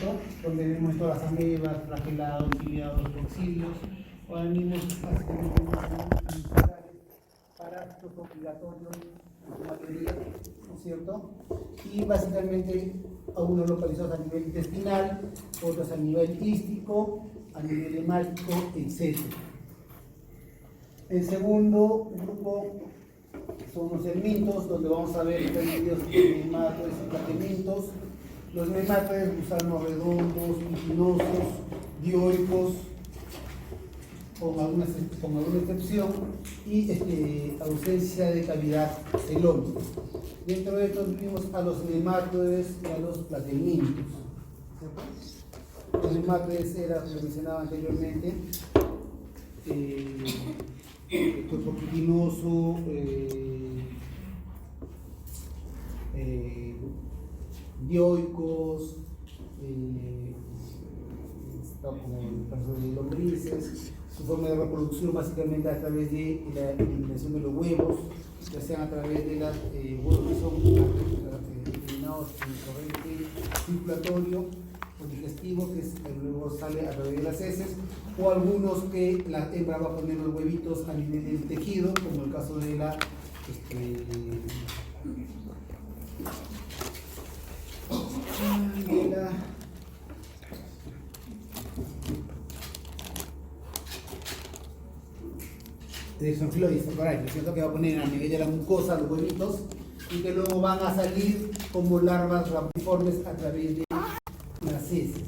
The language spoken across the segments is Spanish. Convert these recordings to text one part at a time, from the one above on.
cierto? Donde vemos todas las amebas, flagelados, ciliados, coccilios, organismos básicamente musculares, parásitos obligatorios, la mayoría, ¿no es cierto? Y básicamente algunos localizados a nivel intestinal, otros a nivel hístico, a nivel hemático, etc. El segundo grupo son los helmintos, donde vamos a ver divididos en nematodes y platemintos. Los nematodes, gusanos redondos, spinosos, dioicos, con alguna excepción, y ausencia de cavidad celómica. Dentro de estos vimos a los nematodes y a los platemintos. Los nematodes era, como mencionaba anteriormente, cuerpo quitinoso, dioicos, como el caso de lombrices. Su forma de reproducción básicamente a través de la eliminación de los huevos, ya sean a través de los huevos que son eliminados en el corriente circulatorio o digestivo, que luego sale a través de las heces, o algunos que la hembra va a poner los huevitos a nivel del tejido, como el caso de la Drexofiloides, ¿cierto? Que va a poner a nivel de la mucosa los huevitos y que luego van a salir como larvas ramiformes a través de las heces.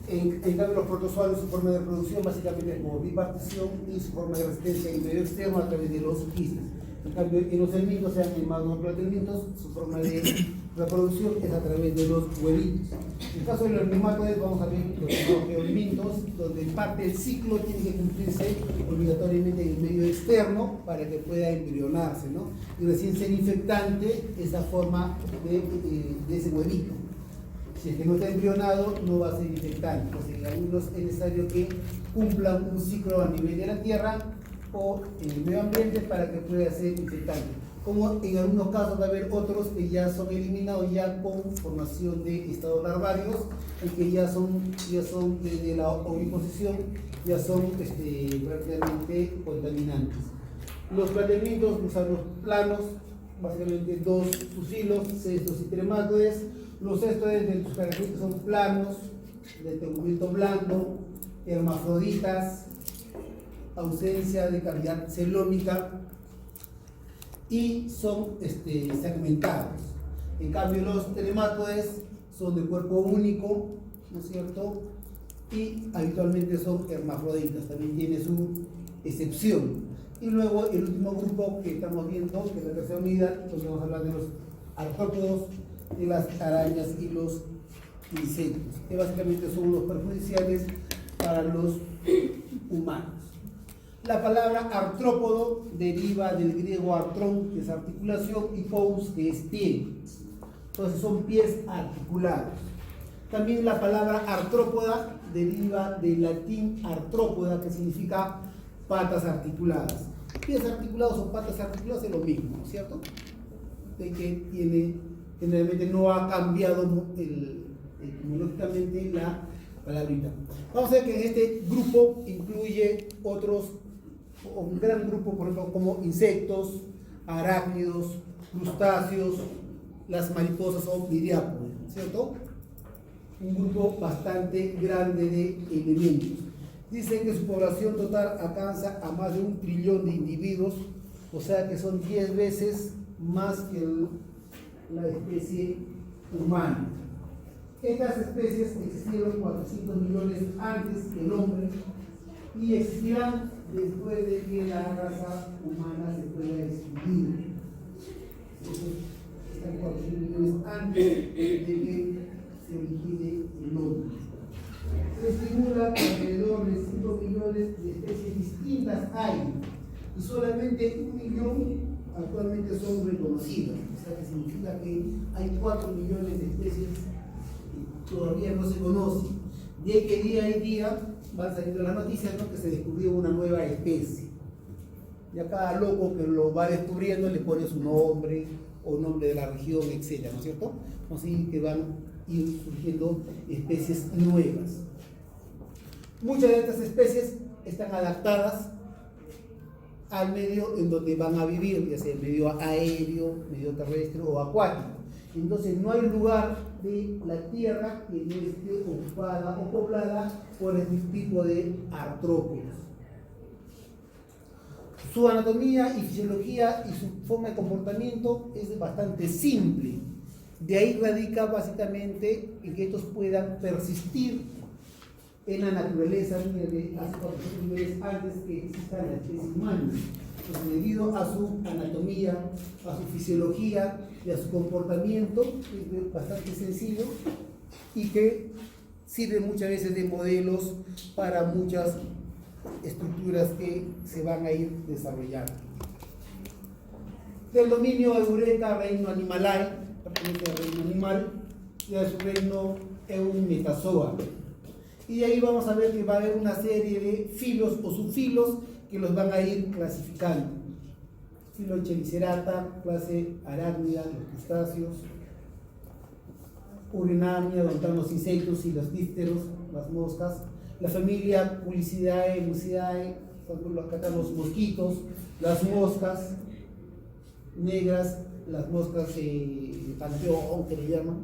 En cambio, los protozoarios, su forma de reproducción básicamente es como bipartición y su forma de resistencia en medio externo a través de los quistes. En cambio, en los helmintos, sean llamados platemintos, su forma de reproducción es a través de los huevitos. En el caso de los nematodes, vamos a ver los helmintos, donde parte del ciclo tiene que cumplirse obligatoriamente en el medio externo para que pueda embrionarse, ¿no? Y recién ser infectante esa forma de ese huevito. Si es que no está embrionado, no va a ser infectante. Entonces, algunos es necesario que cumplan un ciclo a nivel de la tierra o en el medio ambiente para que pueda ser infectante. Como en algunos casos va a haber otros que ya son eliminados ya con formación de estados larvarios y que ya son desde la oviposición, ya son prácticamente contaminantes. Los platemintos, gusanos planos, básicamente dos fusilos, cestos y trematodes. Los cestodes de sus características son planos, de tegumento blando, hermafroditas, ausencia de cavidad celómica y son segmentados. En cambio, los trematodes son de cuerpo único, ¿no es cierto? Y habitualmente son hermafroditas, también tiene su excepción. Y luego el último grupo que estamos viendo, que es la tercera unidad, donde vamos a hablar de los artrópodos, de las arañas y los insectos, que básicamente son los perjudiciales para los humanos. La palabra artrópodo deriva del griego artrón, que es articulación, y pous, que es pie. Entonces son pies articulados. También la palabra artrópoda deriva del latín artrópoda, que significa patas articuladas. Pies articulados o patas articuladas es lo mismo, ¿cierto? De que generalmente no ha cambiado etimológicamente la palabrita. Vamos a ver que en este grupo incluye un gran grupo, por ejemplo, como insectos, arácnidos, crustáceos, las mariposas o miriápodos, ¿cierto? Un grupo bastante grande de elementos. Dicen que su población total alcanza a más de 1 trillón de individuos, o sea que son 10 veces más que la especie humana. Estas especies existieron 400 millones antes que el hombre y existirán después de que la raza humana se pueda extinguir. Están 400 millones antes de que se origine el hombre. Se estimula que alrededor de 5 millones de especies distintas hay y solamente 1 millón actualmente son reconocidas. O sea, que significa que hay 4 millones de especies que todavía no se conocen. De que día en día van saliendo las noticias, ¿no?, que se descubrió una nueva especie. Y a cada loco que lo va descubriendo le pone su nombre o nombre de la región, etcétera, ¿no es cierto? Así que van a ir surgiendo especies nuevas. Muchas de estas especies están adaptadas al medio en donde van a vivir, ya sea el medio aéreo, medio terrestre o acuático. Entonces no hay lugar de la tierra que no esté ocupada o poblada por este tipo de artrópodos. Su anatomía y fisiología y su forma de comportamiento es bastante simple. De ahí radica básicamente en que estos puedan persistir en la naturaleza desde hace 400 niveles antes que exista la especie humana. Pues debido a su anatomía, a su fisiología y a su comportamiento, es bastante sencillo y que sirve muchas veces de modelos para muchas estructuras que se van a ir desarrollando. Del dominio Eureka, reino Animalae, pertenece al reino animal, y a su reino Eumetazoa. Y ahí vamos a ver que va a haber una serie de filos o subfilos que los van a ir clasificando. Filo Chelicerata, clase arácnida, los crustáceos. Urinamia, donde están los insectos y los dípteros, las moscas. La familia Pulicidae, Mucidae, acá están los mosquitos, las moscas negras, las moscas de panteón, que le llaman.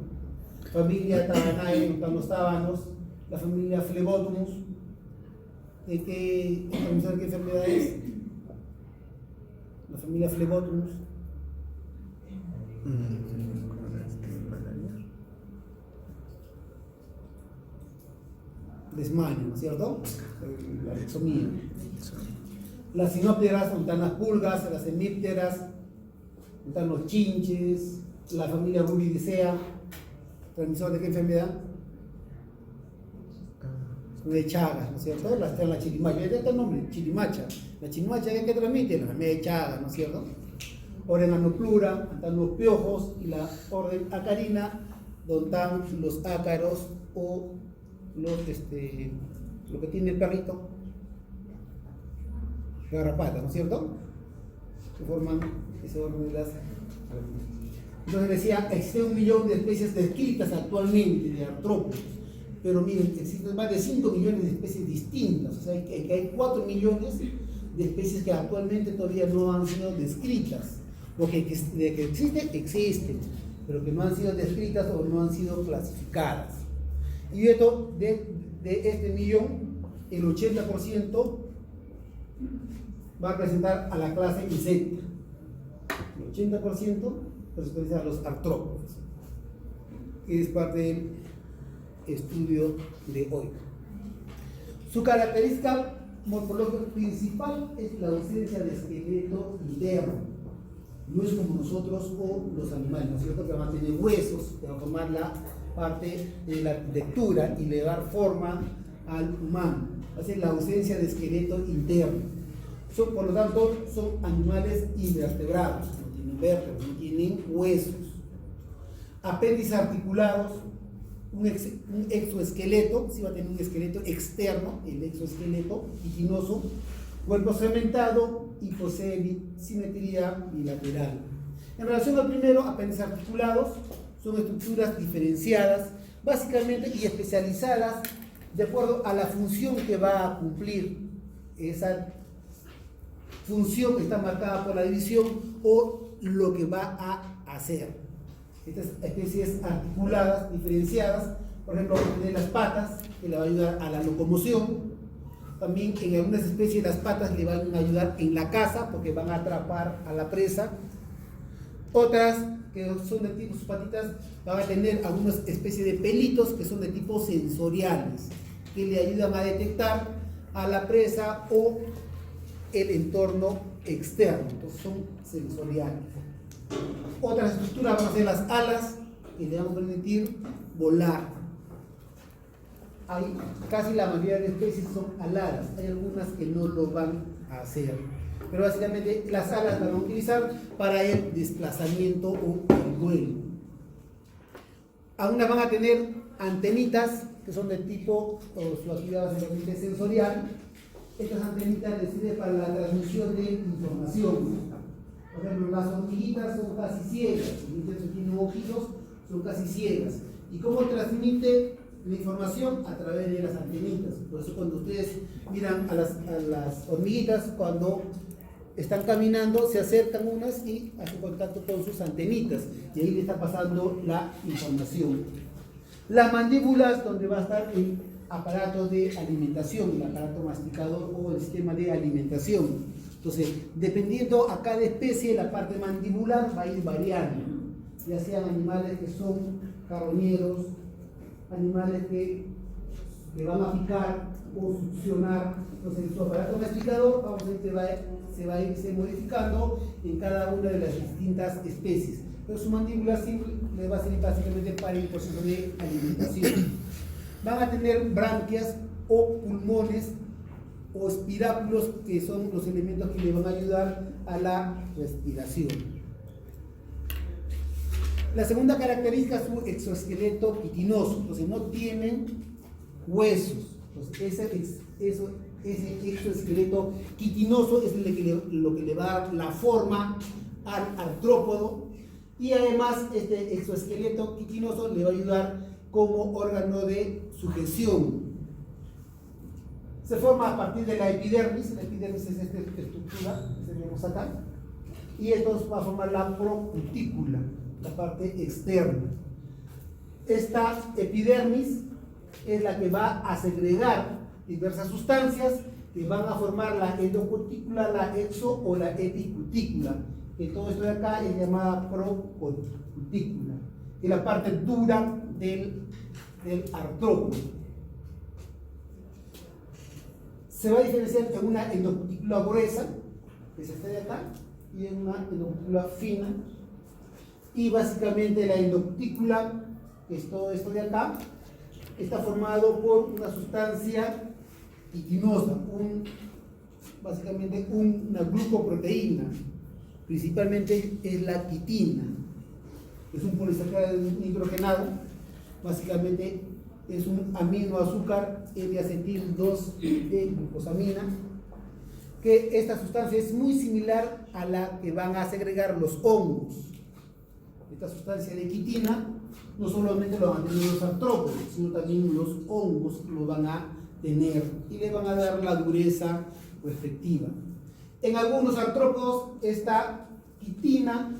Familia Tabanae, donde están los tábanos. La familia Phlebotomus, ¿de qué enfermedad es? La familia Phlebotomus. Desmayo, ¿no es cierto? La lexomía. Las sinópteras, donde están las pulgas, las hemípteras, donde están los chinches, la familia Rubidicea, transmisor de qué enfermedad? De Chagas, ¿no es cierto? La chirimacha, ya está el nombre, chirimacha. La chirimacha es que transmite la enfermedad de Chagas, ¿no es cierto? Orden Anoplura, están los piojos, y la orden Acarina, donde están los ácaros o los, lo que tiene el perrito, garrapata, ¿no es cierto? Que forman ese orden de las. Entonces decía, existe 1 millón de especies descritas actualmente de artrópodos. Pero miren, existen más de 5 millones de especies distintas, o sea, que hay 4 millones de especies que actualmente todavía no han sido descritas, porque de que existen, pero que no han sido descritas o no han sido clasificadas. Y esto, de este millón, el 80% va a representar a la clase insecta, el 80% representa a los artrópodos, que es parte del estudio de hoy. Su característica morfológica principal es la ausencia de esqueleto interno. No es como nosotros o los animales, ¿no es cierto? Que van a tener huesos, que van a formar la parte de la arquitectura y le dar forma al humano. Es la ausencia de esqueleto interno. Por lo tanto, son animales invertebrados, no tienen vértebras, no tienen huesos. Apéndices articulados, un exoesqueleto, si va a tener un esqueleto externo, el exoesqueleto quitinoso, cuerpo cementado y posee simetría bilateral. En relación al primero, apéndices articulados, son estructuras diferenciadas, básicamente y especializadas de acuerdo a la función que va a cumplir. Esa función está marcada por la división o lo que va a hacer. Estas especies articuladas, diferenciadas, por ejemplo, tienen las patas, que le va a ayudar a la locomoción. También en algunas especies las patas le van a ayudar en la caza, porque van a atrapar a la presa. Otras, que son de tipo, sus patitas, van a tener algunas especies de pelitos que son de tipo sensoriales, que le ayudan a detectar a la presa o el entorno externo. Entonces son sensoriales. Otras estructuras van a ser las alas, que le van a permitir volar. Hay casi la mayoría de especies son aladas, hay algunas que no lo van a hacer, pero básicamente las alas las van a utilizar para el desplazamiento o el vuelo. Algunas van a tener antenitas que son de tipo, o su actividad básicamente sensorial. Estas antenitas les sirven para la transmisión de información. Por ejemplo, las hormiguitas son casi ciegas, si tienen ojitos, son casi ciegas. ¿Y cómo transmite la información? A través de las antenitas. Por eso cuando ustedes miran a las hormiguitas, cuando están caminando, se acercan unas y hacen contacto con sus antenitas, y ahí le está pasando la información. Las mandíbulas, donde va a estar el aparato de alimentación, el aparato masticador o el sistema de alimentación. Entonces, dependiendo a cada especie, la parte mandibular va a ir variando, ya sean animales que son carroñeros, animales que le van a picar o succionar. Entonces, su aparato masticador, vamos a ver se va a irse modificando en cada una de las distintas especies. Pero su mandíbula simple le va a servir básicamente para el proceso de alimentación. Van a tener branquias o pulmones o espiráculos, que son los elementos que le van a ayudar a la respiración. La segunda característica es su exoesqueleto quitinoso. Entonces no tienen huesos. Entonces ese exoesqueleto quitinoso es lo que le va a dar la forma al artrópodo, y además este exoesqueleto quitinoso le va a ayudar como órgano de sujeción. Se forma a partir de la epidermis. La epidermis es esta estructura que tenemos acá, y esto va a formar la procutícula, la parte externa. Esta epidermis es la que va a segregar diversas sustancias que van a formar la endocutícula, la exo o la epicutícula, que todo esto de acá es llamada procutícula, que es la parte dura del artrópodo. Se va a diferenciar en una endocutícula gruesa, que es esta de acá, y en una endocutícula fina. Y básicamente la endocutícula, que es todo esto de acá, está formado por una sustancia quitinosa, básicamente una glucoproteína, principalmente es la quitina. Es un polisacárido hidrogenado, básicamente es un aminoazúcar N-acetil 2 de glucosamina, que esta sustancia es muy similar a la que van a segregar los hongos. Esta sustancia de quitina no solamente lo van a tener los artrópodos, sino también los hongos lo van a tener y le van a dar la dureza respectiva. En algunos artrópodos esta quitina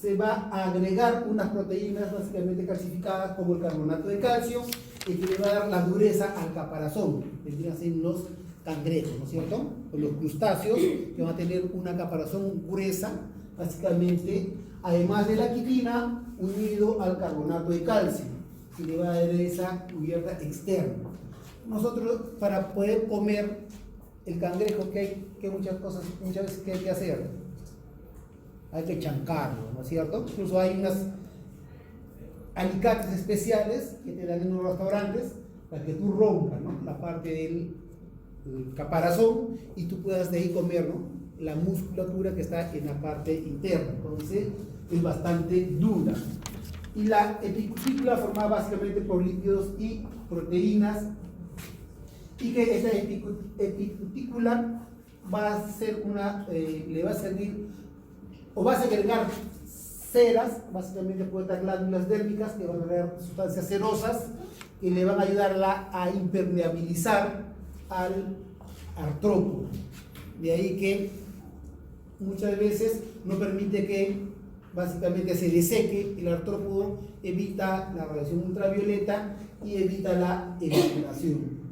se va a agregar unas proteínas básicamente calcificadas, como el carbonato de calcio, y que le va a dar la dureza al caparazón. Vendrían a ser los cangrejos, ¿no es cierto? O los crustáceos, que van a tener una caparazón gruesa, básicamente, además de la quitina, unido al carbonato de calcio, que le va a dar esa cubierta externa. Nosotros, para poder comer el cangrejo, que muchas veces que hay que hacer, hay que chancarlo, ¿no es cierto? Incluso hay unas alicates especiales que te dan en los restaurantes para que tú rompas, ¿no?, la parte del caparazón y tú puedas de ahí comer, ¿no?, la musculatura que está en la parte interna. Entonces es bastante dura. Y la epicutícula formada básicamente por lípidos y proteínas, y que esta epicutícula va a ser le va a servir o va a segregar ceras, básicamente por estas glándulas dérmicas que van a dar sustancias cerosas que le van a ayudar a impermeabilizar al artrópodo. De ahí que muchas veces no permite que básicamente se deseque el artrópodo, evita la radiación ultravioleta y evita la evaporación.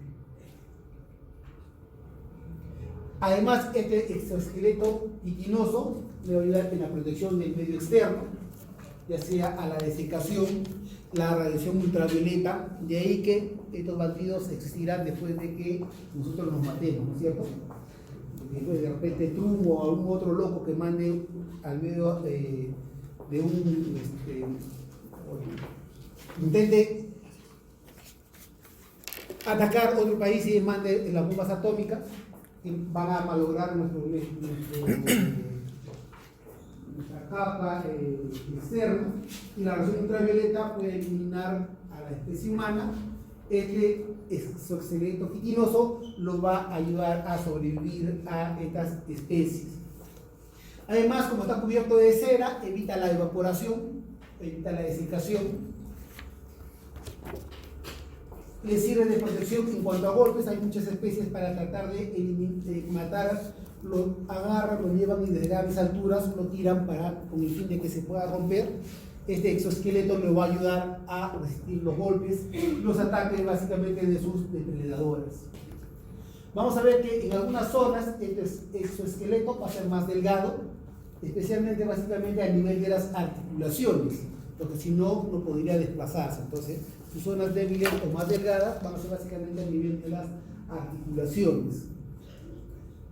Además, este exoesqueleto quitinoso le va a ayudar en la protección del medio externo, ya sea a la desecación, la radiación ultravioleta. De ahí que estos bandidos existirán después de que nosotros los matemos, ¿no es cierto? Porque de repente Trump o algún otro loco que mande al medio de intente atacar otro país y mande las bombas atómicas, que van a malograr nuestra capa externa, y la radiación ultravioleta puede eliminar a la especie humana. Este exoesqueleto quitinoso los va a ayudar a sobrevivir a estas especies. Además, como está cubierto de cera, evita la evaporación, evita la desecación. Le sirve de protección en cuanto a golpes. Hay muchas especies para tratar de matar, lo agarran, lo llevan y desde grandes alturas lo tiran con el fin de que se pueda romper. Este exoesqueleto le va a ayudar a resistir los golpes, los ataques básicamente de sus depredadores. Vamos a ver que en algunas zonas este exoesqueleto va a ser más delgado, especialmente básicamente a nivel de las articulaciones, porque si no, no podría desplazarse. Entonces, sus zonas débiles o más delgadas van a ser básicamente a nivel de las articulaciones,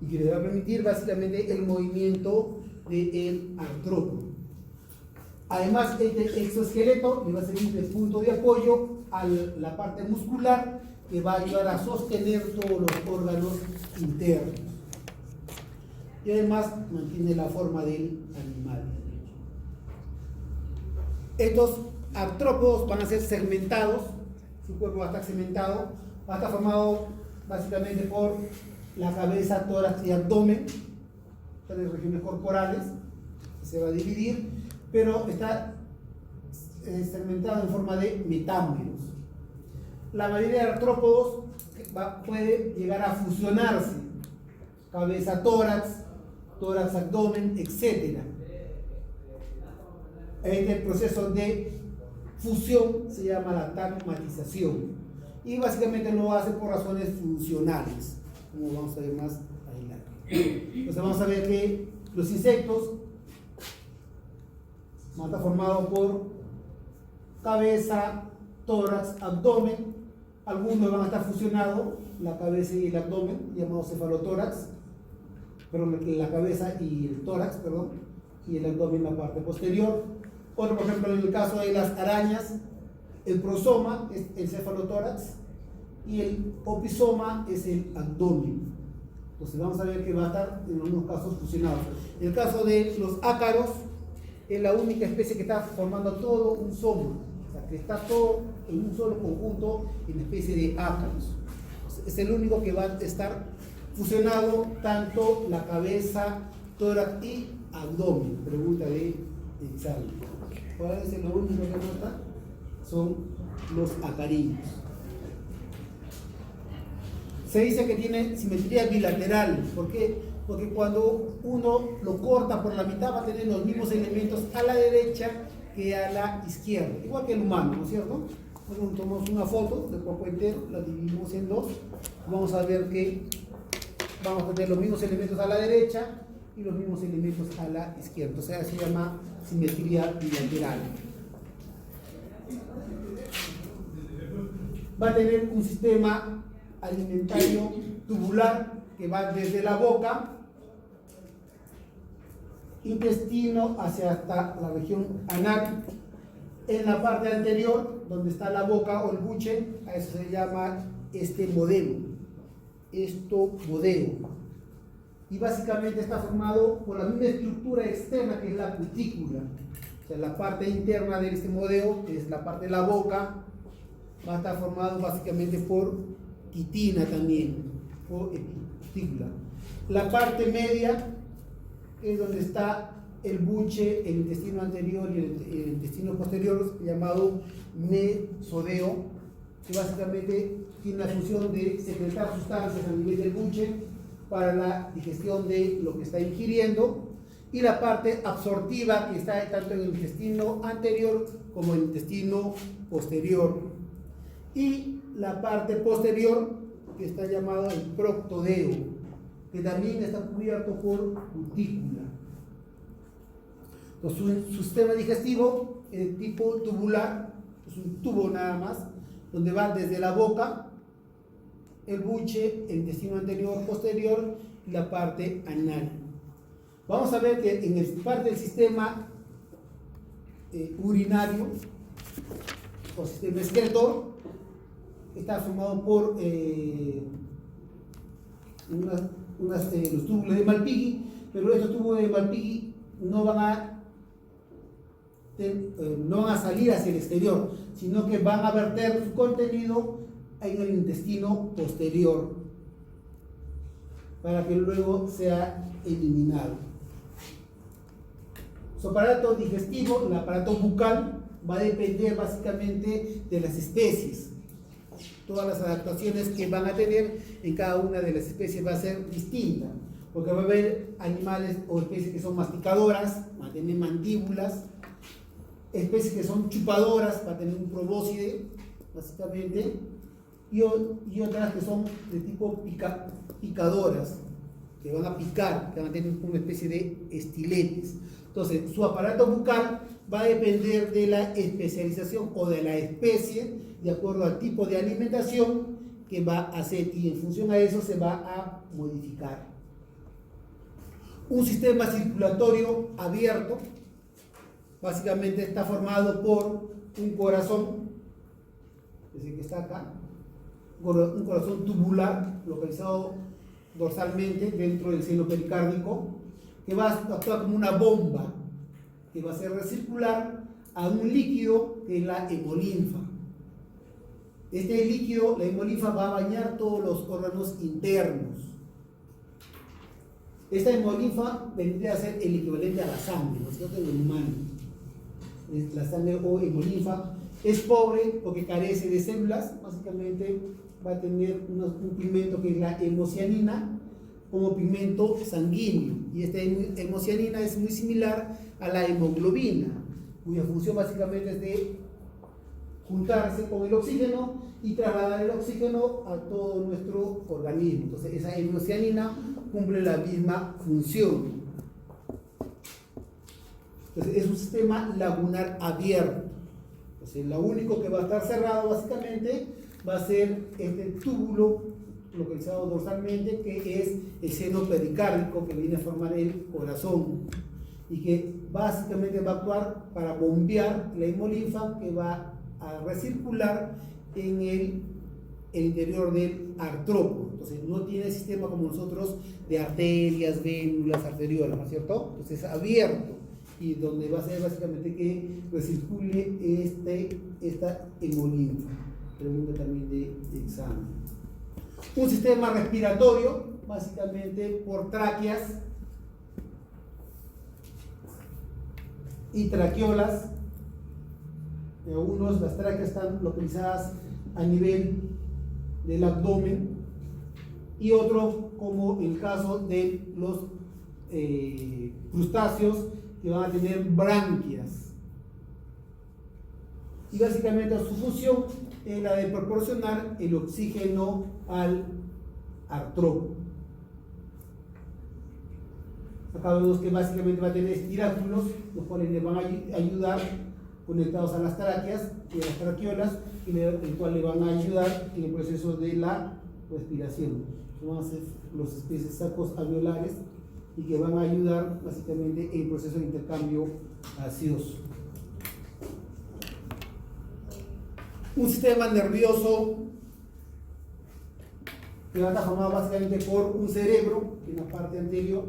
y que le va a permitir básicamente el movimiento del artrópodo. Además, este exoesqueleto le va a servir de punto de apoyo a la parte muscular, que va a ayudar a sostener todos los órganos internos. Y además mantiene la forma del animal. Estos artrópodos van a ser segmentados, su cuerpo va a estar segmentado, va a estar formado básicamente por la cabeza, tórax y abdomen, tres regiones corporales, se va a dividir, pero está segmentado en forma de metámeros. La mayoría de artrópodos puede llegar a fusionarse, cabeza, tórax, tórax, abdomen, etc. Este proceso de fusión se llama la tagmatización, y básicamente lo hace por razones funcionales, como vamos a ver más adelante. Entonces vamos a ver que los insectos van a estar formados por cabeza, tórax, abdomen. Algunos van a estar fusionados, la cabeza y el abdomen, llamado cefalotórax, perdón, la cabeza y el tórax, perdón, y el abdomen la parte posterior. Otro, por ejemplo, en el caso de las arañas, el prosoma es el cefalotórax y el opisoma es el abdomen. Entonces vamos a ver que va a estar en algunos casos fusionados. En el caso de los ácaros, es la única especie que está formando todo un soma, o sea, que está todo en un solo conjunto en especie de ácaros. Es el único que va a estar fusionado tanto la cabeza, tórax y abdomen. Pregunta de examen. ¿Cuál es lo único que nota? Son los acarinos. Se dice que tiene simetría bilateral. ¿Por qué? Porque cuando uno lo corta por la mitad va a tener los mismos elementos a la derecha que a la izquierda, igual que el humano, ¿no es cierto? Entonces tomamos una foto del cuerpo entero, la dividimos en dos, vamos a ver que vamos a tener los mismos elementos a la derecha y los mismos elementos a la izquierda. Entonces se llama simetría bilateral. Va a tener un sistema alimentario tubular que va desde la boca, intestino, hacia hasta la región anal. En la parte anterior, donde está la boca o el buche, a eso se llama modelo. Y básicamente está formado por la misma estructura externa que es la cutícula. O sea, la parte interna de este modelo, que es la parte de la boca, va a estar formado básicamente por quitina también, o cutícula. La parte media es donde está el buche, el intestino anterior y el intestino posterior, llamado mesodeo, que básicamente tiene la función de secretar sustancias a nivel del buche para la digestión de lo que está ingiriendo, y la parte absortiva, que está tanto en el intestino anterior como en el intestino posterior, y la parte posterior, que está llamado el proctodeo, que también está cubierto por cutícula. Entonces, su sistema digestivo es de tipo tubular, es un tubo nada más, donde va desde la boca, el buche, el intestino anterior, posterior y la parte anal. Vamos a ver que en parte del sistema urinario o sistema excretor está formado por los túbulos de Malpighi, pero estos túbulos de Malpighi no van a salir hacia el exterior, sino que van a verter su contenido en el intestino posterior para que luego sea eliminado. Su aparato digestivo, el aparato bucal, va a depender básicamente de las especies. Todas las adaptaciones que van a tener en cada una de las especies va a ser distinta, porque va a haber animales o especies que son masticadoras, van a tener mandíbulas, especies que son chupadoras, va a tener un probóscide, básicamente, y otras que son de tipo picadoras, que van a picar, que van a tener una especie de estiletes. Entonces, su aparato bucal va a depender de la especialización o de la especie, de acuerdo al tipo de alimentación que va a hacer, y en función a eso se va a modificar. Un sistema circulatorio abierto básicamente está formado por un corazón, es decir, que está acá, un corazón tubular localizado dorsalmente dentro del seno pericárdico, que va a actuar como una bomba que va a hacer recircular a un líquido que es la hemolinfa. Este líquido, la hemolinfa, va a bañar todos los órganos internos. Esta hemolinfa vendría a ser el equivalente a la sangre, ¿no es cierto?, en el humano. La sangre o hemolinfa es pobre porque carece de células, básicamente va a tener un pigmento que es la hemocianina como pigmento sanguíneo, y esta hemocianina es muy similar a la hemoglobina, cuya función básicamente es de juntarse con el oxígeno y trasladar el oxígeno a todo nuestro organismo. Entonces esa hemocianina cumple la misma función. Entonces es un sistema lagunar abierto. Entonces lo único que va a estar cerrado básicamente va a ser este túbulo localizado dorsalmente, que es el seno pericárdico, que viene a formar el corazón y que básicamente va a actuar para bombear la hemolinfa que va a recircular en el interior del artrópodo. Entonces no tiene sistema como nosotros de arterias, vénulas, arteriolas, ¿no es cierto? Entonces es abierto, y donde va a ser básicamente que recircule esta hemolinfa. Pregunta también de examen. Un sistema respiratorio, básicamente por tráqueas y traqueolas. En algunos las tráqueas están localizadas a nivel del abdomen, y otro, como el caso de los crustáceos, que van a tener branquias. Y básicamente su función es la de proporcionar el oxígeno al artrópodo. Acá vemos que básicamente va a tener estiráculos, los cuales le van a ayudar, conectados a las tráqueas y a las traqueolas, el cual le van a ayudar en el proceso de la respiración. Van a ser los especies sacos alveolares, y que van a ayudar básicamente en el proceso de intercambio gaseoso. Un sistema nervioso que va a estar formado básicamente por un cerebro en la parte anterior.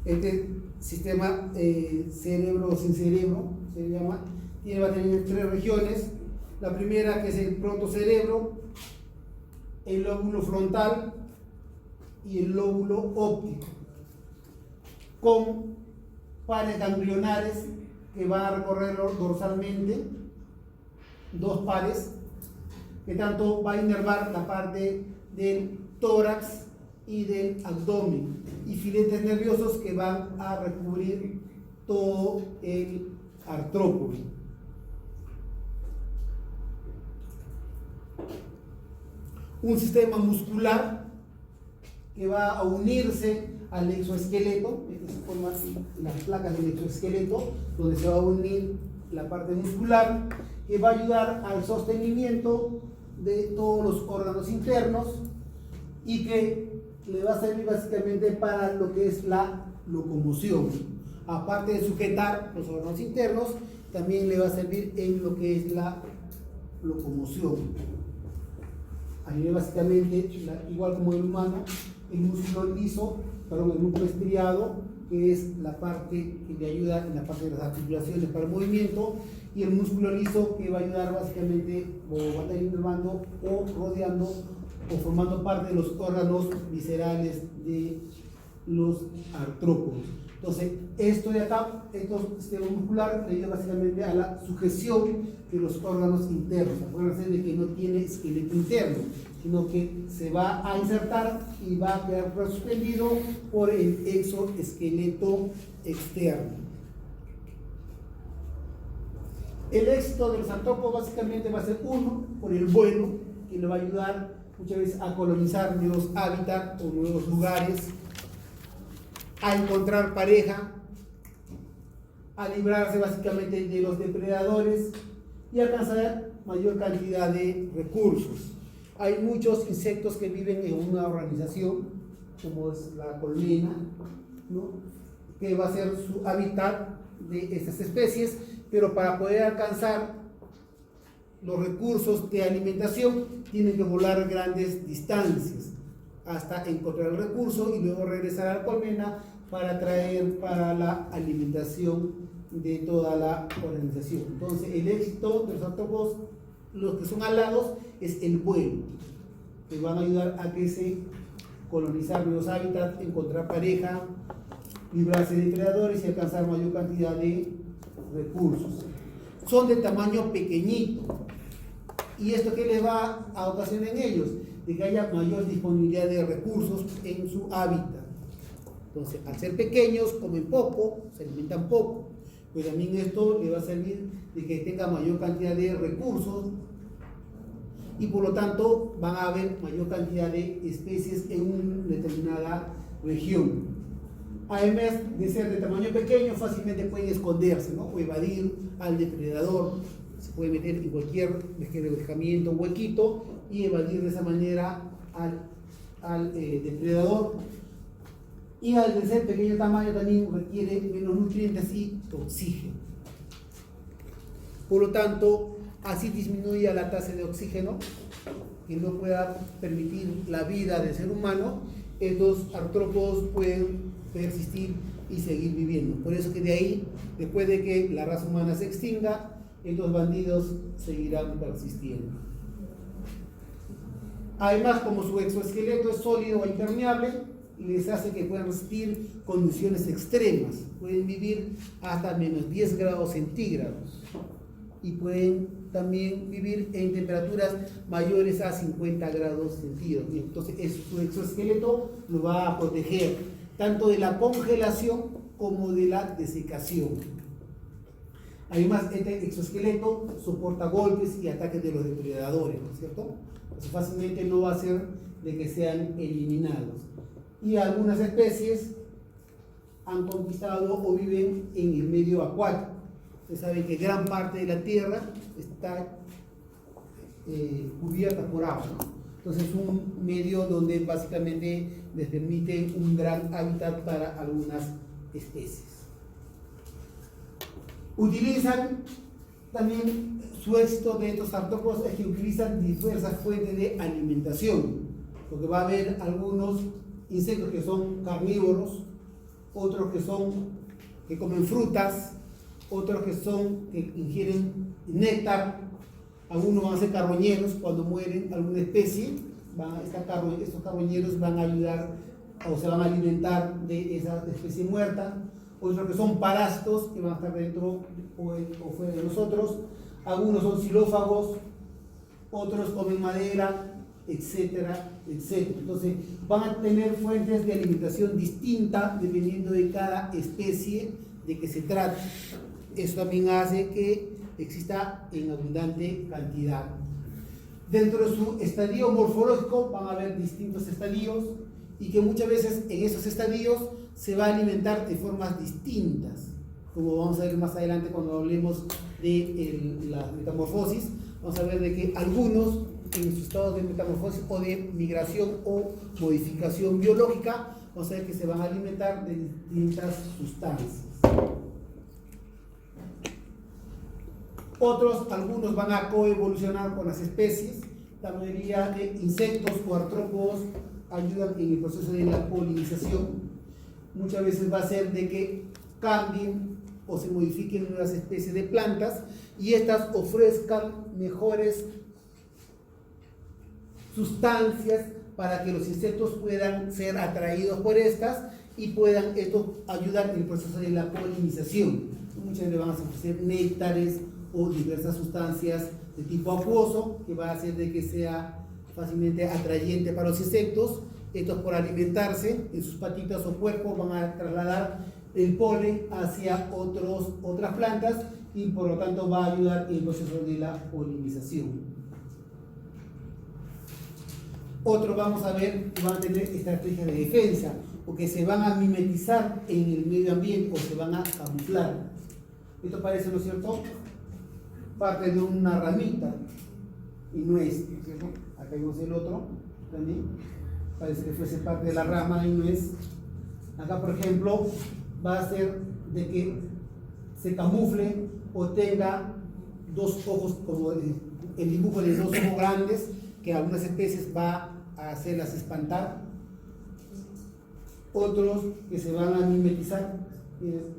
Este sistema cerebro sin cerebro se llama, va a tener tres regiones. La primera, que es el protocerebro, el lóbulo frontal y el lóbulo óptico, con pares ganglionares que van a recorrer dorsalmente, dos pares, que tanto va a inervar la parte del tórax y del abdomen, y filetes nerviosos que van a recubrir todo el artrópodo. Un sistema muscular que va a unirse al exoesqueleto, se forman las placas del exoesqueleto, donde se va a unir la parte muscular, que va a ayudar al sostenimiento de todos los órganos internos, y que le va a servir básicamente para lo que es la locomoción. Aparte de sujetar los órganos internos, también le va a servir en lo que es la locomoción. A nivel básicamente, igual como el humano, el músculo liso, el músculo estriado, que es la parte que le ayuda en la parte de las articulaciones para el movimiento, y el músculo liso, que va a ayudar básicamente, o va a estar inervando o rodeando o formando parte de los órganos viscerales los artrópodos. Entonces, esto de acá, estos sistema muscular, le ayuda básicamente a la sujeción de los órganos internos. Acuérdense de que no tiene esqueleto interno, sino que se va a insertar y va a quedar suspendido por el exoesqueleto externo. El éxito de los artrópodos básicamente va a ser uno, por el vuelo, que le va a ayudar muchas veces a colonizar nuevos hábitats o nuevos lugares, a encontrar pareja, a librarse básicamente de los depredadores y alcanzar mayor cantidad de recursos. Hay muchos insectos que viven en una organización, como es la colmena, ¿no?, que va a ser su hábitat de estas especies, pero para poder alcanzar los recursos de alimentación tienen que volar grandes distancias hasta encontrar el recurso y luego regresar a la colmena para traer para la alimentación de toda la organización. Entonces, el éxito de los artrópodos, los que son alados, es el vuelo, que van a ayudar a que se colonizar nuevos hábitats, encontrar pareja, librarse de depredadores y alcanzar mayor cantidad de recursos. Son de tamaño pequeñito. ¿Y esto qué les va a ocasionar en ellos? De que haya mayor disponibilidad de recursos en su hábitat. Entonces, al ser pequeños, comen poco, se alimentan poco. Pues también esto le va a servir de que tenga mayor cantidad de recursos y por lo tanto van a haber mayor cantidad de especies en una determinada región. Además de ser de tamaño pequeño, fácilmente pueden esconderse, ¿no?, o evadir al depredador. Se puede meter en cualquier alojamiento o huequito y evadir de esa manera al depredador. Y al ser pequeño tamaño también requiere menos nutrientes y oxígeno. Por lo tanto, así disminuye la tasa de oxígeno que no pueda permitir la vida del ser humano. Estos artrópodos pueden persistir y seguir viviendo. Por eso que de ahí, después de que la raza humana se extinga, estos bandidos seguirán persistiendo. Además, como su exoesqueleto es sólido e impermeable, les hace que puedan resistir condiciones extremas. Pueden vivir hasta menos 10 grados centígrados y pueden también vivir en temperaturas mayores a 50 grados centígrados. Entonces, su exoesqueleto lo va a proteger tanto de la congelación como de la desecación. Además, este exoesqueleto soporta golpes y ataques de los depredadores, ¿no es cierto? Entonces, fácilmente no va a ser de que sean eliminados. Y algunas especies han conquistado o viven en el medio acuático. Ustedes saben que gran parte de la Tierra está cubierta por agua, ¿no? Entonces es un medio donde básicamente les permite un gran hábitat para algunas especies. Utilizan también, su éxito de estos artrópodos es que utilizan diversas fuentes de alimentación, porque va a haber algunos insectos que son carnívoros, otros que comen frutas, otros que ingieren néctar, algunos van a ser carroñeros. Cuando mueren alguna especie, estos carroñeros van a ayudar o se van a alimentar de esa especie muerta. Otros que son parásitos, que van a estar dentro o fuera de nosotros. Algunos son xilófagos, otros comen madera, etcétera, etcétera. Entonces van a tener fuentes de alimentación distintas dependiendo de cada especie de que se trate. Eso también hace que exista en abundante cantidad. Dentro de su estadio morfológico van a haber distintos estadios y que muchas veces en esos estadios se va a alimentar de formas distintas, como vamos a ver más adelante cuando hablemos de la metamorfosis. Vamos a ver de que algunos en su estado de metamorfosis o de migración o modificación biológica, vamos a ver que se van a alimentar de distintas sustancias. Algunos van a coevolucionar con las especies. La mayoría de insectos o artrópodos ayudan en el proceso de la polinización. Muchas veces va a ser de que cambien o se modifiquen nuevas especies de plantas y estas ofrezcan mejores sustancias para que los insectos puedan ser atraídos por estas y puedan esto ayudar en el proceso de la polinización. Muchas veces van a ofrecer néctares o diversas sustancias de tipo acuoso que va a hacer de que sea fácilmente atrayente para los insectos. Estos, por alimentarse en sus patitas o cuerpos, van a trasladar el polen hacia otras plantas y por lo tanto va a ayudar en el proceso de la polinización. Otros vamos a ver que van a tener estrategias de defensa, porque se van a mimetizar en el medio ambiente o se van a camuflar. Esto parece, ¿no es cierto?, parte de una ramita y no es, ¿no es cierto? Acá vemos el otro también, parece que fuese parte de la rama y no es. Acá, por ejemplo, va a ser de que se camufle o tenga dos ojos, como el dibujo de dos ojos grandes, que algunas especies va a hacerlas espantar. Otros que se van a mimetizar,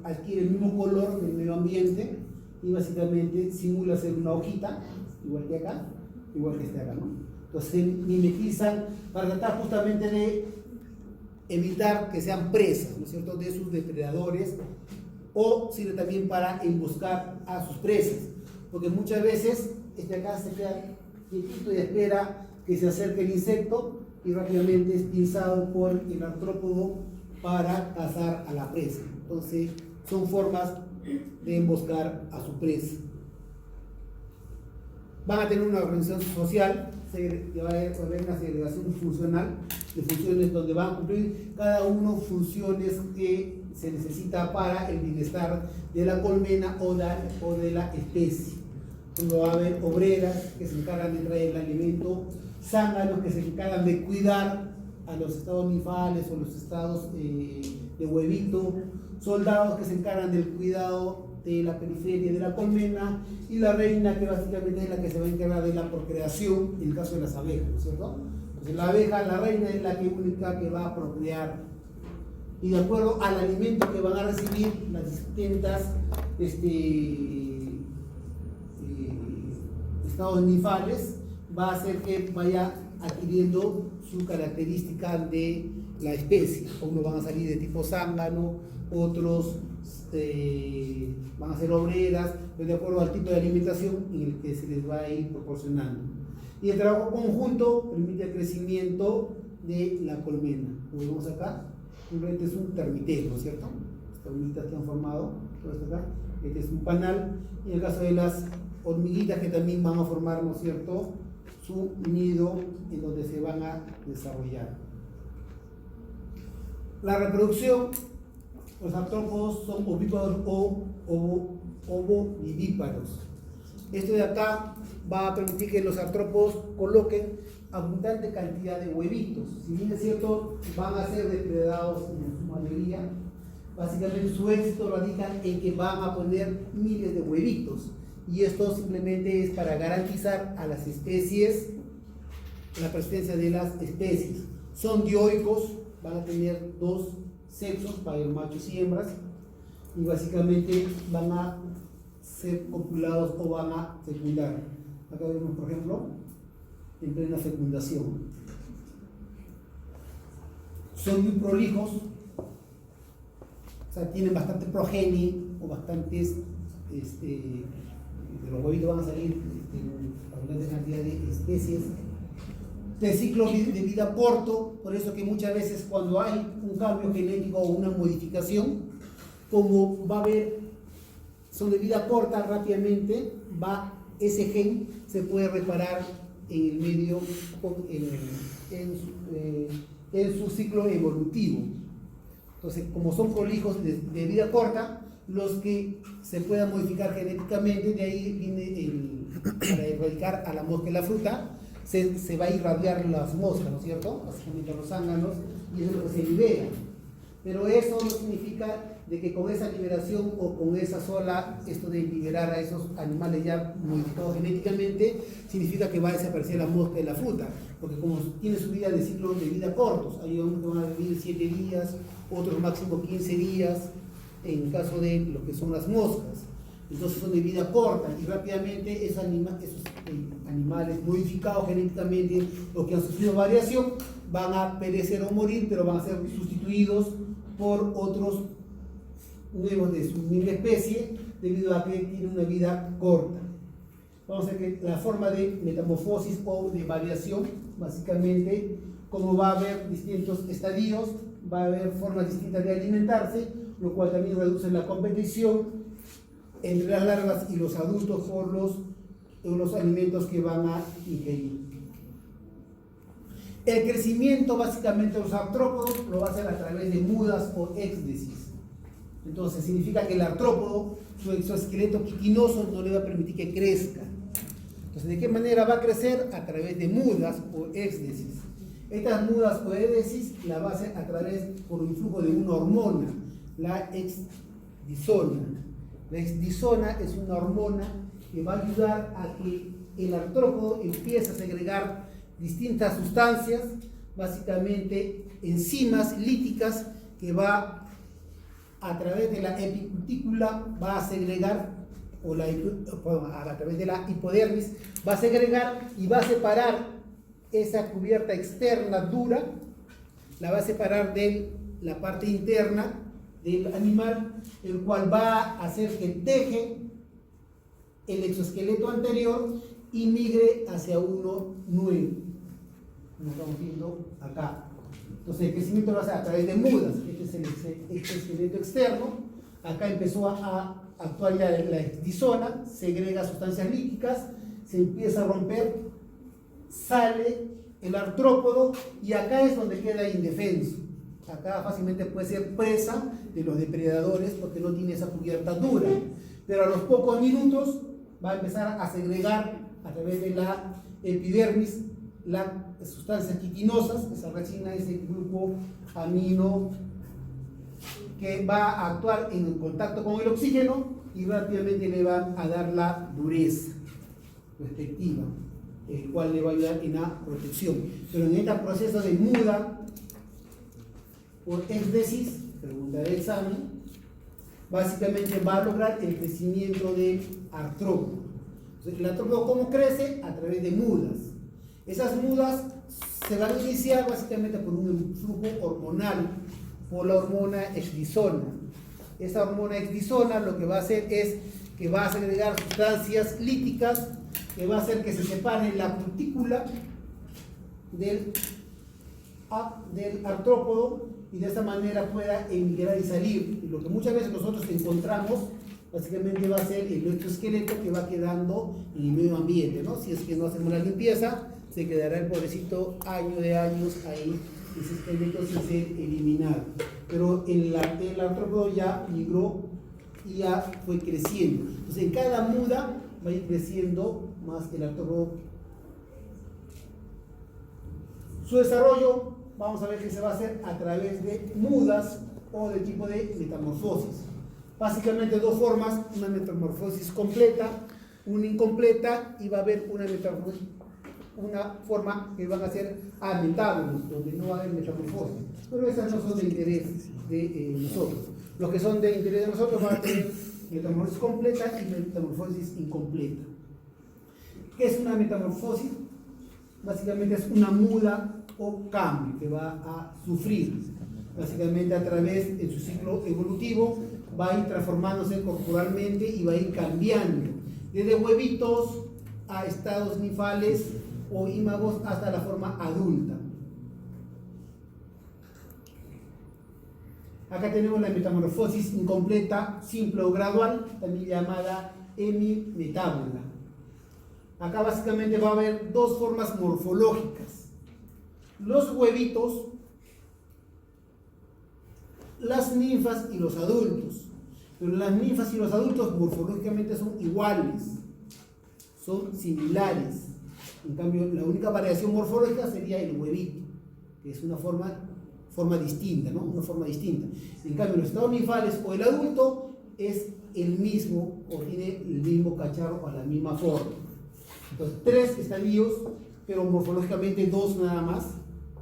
adquieren el mismo color del medio ambiente y básicamente simula ser una hojita, igual que acá, igual que este acá, ¿no? Entonces se mimetizan para tratar justamente de evitar que sean presas, ¿no es cierto?, de sus depredadores, o sirve también para emboscar a sus presas, porque muchas veces este acá se queda quietito y espera que se acerque el insecto y rápidamente es pinzado por el artrópodo para cazar a la presa. Entonces son formas de emboscar a su presa. Van a tener una organización social, va a haber una segregación funcional de funciones donde van a cumplir cada uno funciones que se necesita para el bienestar de la colmena o de la especie. Donde va a haber obreras que se encargan de traer el alimento, zánganos que se encargan de cuidar a los estados ninfales o los estados de huevito, soldados que se encargan del cuidado de la periferia de la colmena, y la reina, que básicamente es la que se va a encargar de la procreación en el caso de las abejas, ¿no es cierto? Entonces la abeja, la reina, es la única que va a procrear, y de acuerdo al alimento que van a recibir las distintas estados ninfales, va a hacer que vaya adquiriendo su característica de la especie. Unos van a salir de tipo zángano, otros van a ser obreras, pero de acuerdo al tipo de alimentación en el que se les va a ir proporcionando. Y el trabajo conjunto permite el crecimiento de la colmena. Como vemos acá, simplemente es un termitero, ¿no es cierto? Estas hormiguitas que han formado, todo esto acá, este es un panal. Y en el caso de las hormiguitas, que también van a formar, ¿no es cierto?, su nido en donde se van a desarrollar. La reproducción, los artrópodos son ovíparos o ovovivíparos. Esto de acá va a permitir que los artrópodos coloquen abundante cantidad de huevitos. Si bien es cierto, van a ser depredados en su mayoría, básicamente su éxito radica en que van a poner miles de huevitos. Y esto simplemente es para garantizar a las especies la persistencia de las especies. Son dioicos, van a tener dos sexos, para el machos y hembras, y básicamente van a ser copulados o van a fecundar. Acá vemos, por ejemplo, en plena fecundación. Son muy prolijos, o sea, tienen bastante progenie o bastantes de los huevitos van a salir abundante cantidad de especies. De ciclo de vida corto, por eso que muchas veces cuando hay un cambio genético o una modificación, como va a haber, son de vida corta, rápidamente ese gen se puede reparar en el medio, en su ciclo evolutivo. Entonces, como son prolijos de vida corta, los que se puedan modificar genéticamente, de ahí viene para erradicar a la mosca y la fruta, se va a irradiar las moscas, ¿no es cierto?, básicamente los zánganos, y eso es lo que se libera. Pero eso no significa de que con esa liberación o con esa sola, esto de liberar a esos animales ya modificados genéticamente, significa que va a desaparecer la mosca y la fruta, porque como tiene su vida de ciclo de vida cortos, hay unos que van a vivir 7 días, otros máximo 15 días, en el caso de lo que son las moscas. Entonces son de vida corta y rápidamente esos animales modificados genéticamente o que han sufrido variación van a perecer o morir, pero van a ser sustituidos por otros nuevos de su misma especie, debido a que tiene una vida corta. Vamos a ver que la forma de metamorfosis o de variación, básicamente, como va a haber distintos estadios, va a haber formas distintas de alimentarse, lo cual también reduce la competición entre las larvas y los adultos por los alimentos que van a ingerir. El crecimiento básicamente de los artrópodos lo va a hacer a través de mudas o éxdesis. Entonces significa que el artrópodo, su exoesqueleto quitinoso, no le va a permitir que crezca. Entonces, ¿de qué manera va a crecer? A través de mudas o éxdesis. Estas mudas o éxdesis la va a hacer a través por un influjo de una hormona, la exdisona. La exdisona es una hormona que va a ayudar a que el artrópodo empiece a segregar distintas sustancias, básicamente enzimas líticas, que va a través de la epicutícula va a segregar, a través de la hipodermis va a segregar y va a separar esa cubierta externa dura, la va a separar de la parte interna del animal, el cual va a hacer que deje el exoesqueleto anterior y migre hacia uno nuevo, como estamos viendo acá. Entonces el crecimiento lo hace a través de mudas. Este es el exoesqueleto externo. Acá empezó a actuar ya la exdisona, segrega sustancias líticas, se empieza a romper, sale el artrópodo y acá es donde queda indefenso. Acá fácilmente puede ser presa de los depredadores porque no tiene esa cubierta dura, pero a los pocos minutos va a empezar a segregar a través de la epidermis las sustancias quitinosas. Esa resina es el grupo amino que va a actuar en contacto con el oxígeno y rápidamente le va a dar la dureza respectiva, el cual le va a ayudar en la protección. Pero en este proceso de muda por éxdesis, pregunta del examen, básicamente va a lograr el crecimiento del artrópodo. Entonces, el artrópodo, ¿cómo crece? A través de mudas. Esas mudas se van a iniciar básicamente por un flujo hormonal, por la hormona exdisona. Esa hormona exdisona lo que va a hacer es que va a segregar sustancias líticas, que va a hacer que se separe la cutícula del artrópodo y de esa manera pueda emigrar y salir. Y lo que muchas veces nosotros encontramos básicamente va a ser el exoesqueleto que va quedando en el medio ambiente, ¿no? Si es que no hacemos la limpieza, se quedará el pobrecito años de años ahí, ese esqueleto sin ser eliminado. Pero el artrópodo ya migró y ya fue creciendo. Entonces en cada muda va a ir creciendo más el artrópodo. Su desarrollo, vamos a ver que se va a hacer a través de mudas o de tipo de metamorfosis. Básicamente dos formas, una metamorfosis completa, una incompleta, y va a haber una forma que van a ser metábolos, donde no va a haber metamorfosis. Pero esas no son de interés de nosotros. Los que son de interés de nosotros van a tener metamorfosis completa y metamorfosis incompleta. ¿Qué es una metamorfosis? Básicamente es una muda o cambio que va a sufrir. Básicamente a través de su ciclo evolutivo va a ir transformándose corporalmente y va a ir cambiando desde huevitos a estados ninfales o ímagos hasta la forma adulta. Acá tenemos la metamorfosis incompleta, simple o gradual, también llamada hemimetábola. Acá básicamente va a haber dos formas morfológicas: los huevitos, las ninfas y los adultos. Pero las ninfas y los adultos morfológicamente son iguales, son similares. En cambio, la única variación morfológica sería el huevito, que es una forma distinta, ¿no? Una forma distinta. En cambio, los estados ninfales o el adulto es el mismo, o tiene el mismo cacharro o la misma forma. Entonces, tres estadios, pero morfológicamente dos nada más,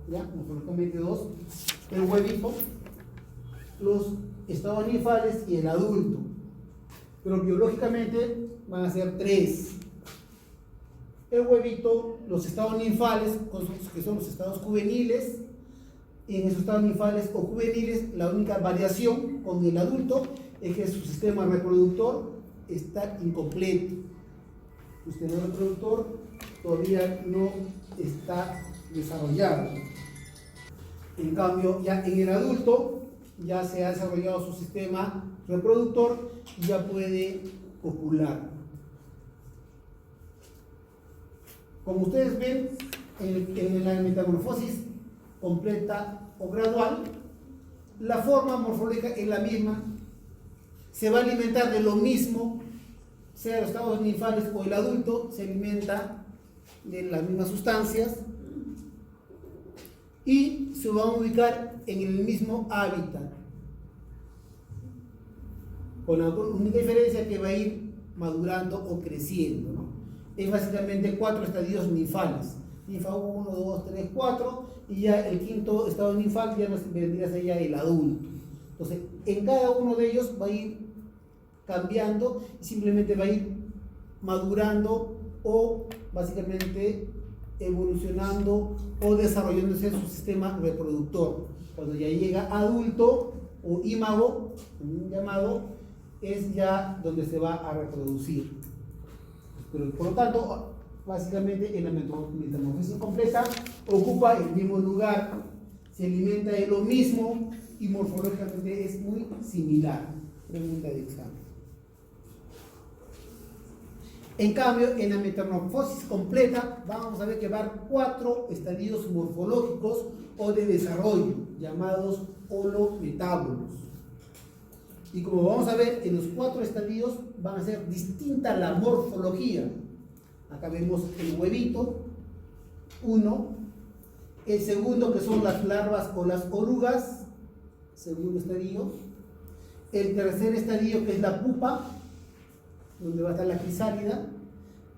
¿ya? Morfológicamente dos: el huevito, los estados ninfales y el adulto. Pero biológicamente van a ser tres: el huevito, los estados ninfales, que son los estados juveniles, en esos estados ninfales o juveniles, la única variación con el adulto es que su sistema reproductor está incompleto. Su sistema reproductor todavía no está desarrollado. En cambio, ya en el adulto ya se ha desarrollado su sistema reproductor y ya puede copular. Como ustedes ven, en la metamorfosis completa o gradual, la forma morfológica es la misma, se va a alimentar de lo mismo, sea los estados ninfales o el adulto, se alimenta de las mismas sustancias y se van a ubicar en el mismo hábitat, con la única diferencia que va a ir madurando o creciendo, ¿no? Es básicamente 4 estadios ninfales: ninfa 1, 2, 3, 4, y ya el quinto estado ninfal ya nos vendría a ser ya el adulto. Entonces, en cada uno de ellos va a ir cambiando y simplemente va a ir madurando o básicamente evolucionando o desarrollándose su sistema reproductor. Cuando ya llega adulto o ímago, llamado, es ya donde se va a reproducir. Pero, por lo tanto, básicamente en la metamorfosis completa ocupa el mismo lugar, se alimenta de lo mismo y morfológicamente es muy similar. Pregunta de examen. En cambio, en la metamorfosis completa vamos a ver que va a haber 4 estadios morfológicos o de desarrollo, llamados holometábolos. Y como vamos a ver, en los 4 estadios van a ser distinta la morfología. Acá vemos el huevito, 1, el segundo, que son las larvas o las orugas, segundo estadio, el tercer estadio, que es la pupa, donde va a estar la crisálida,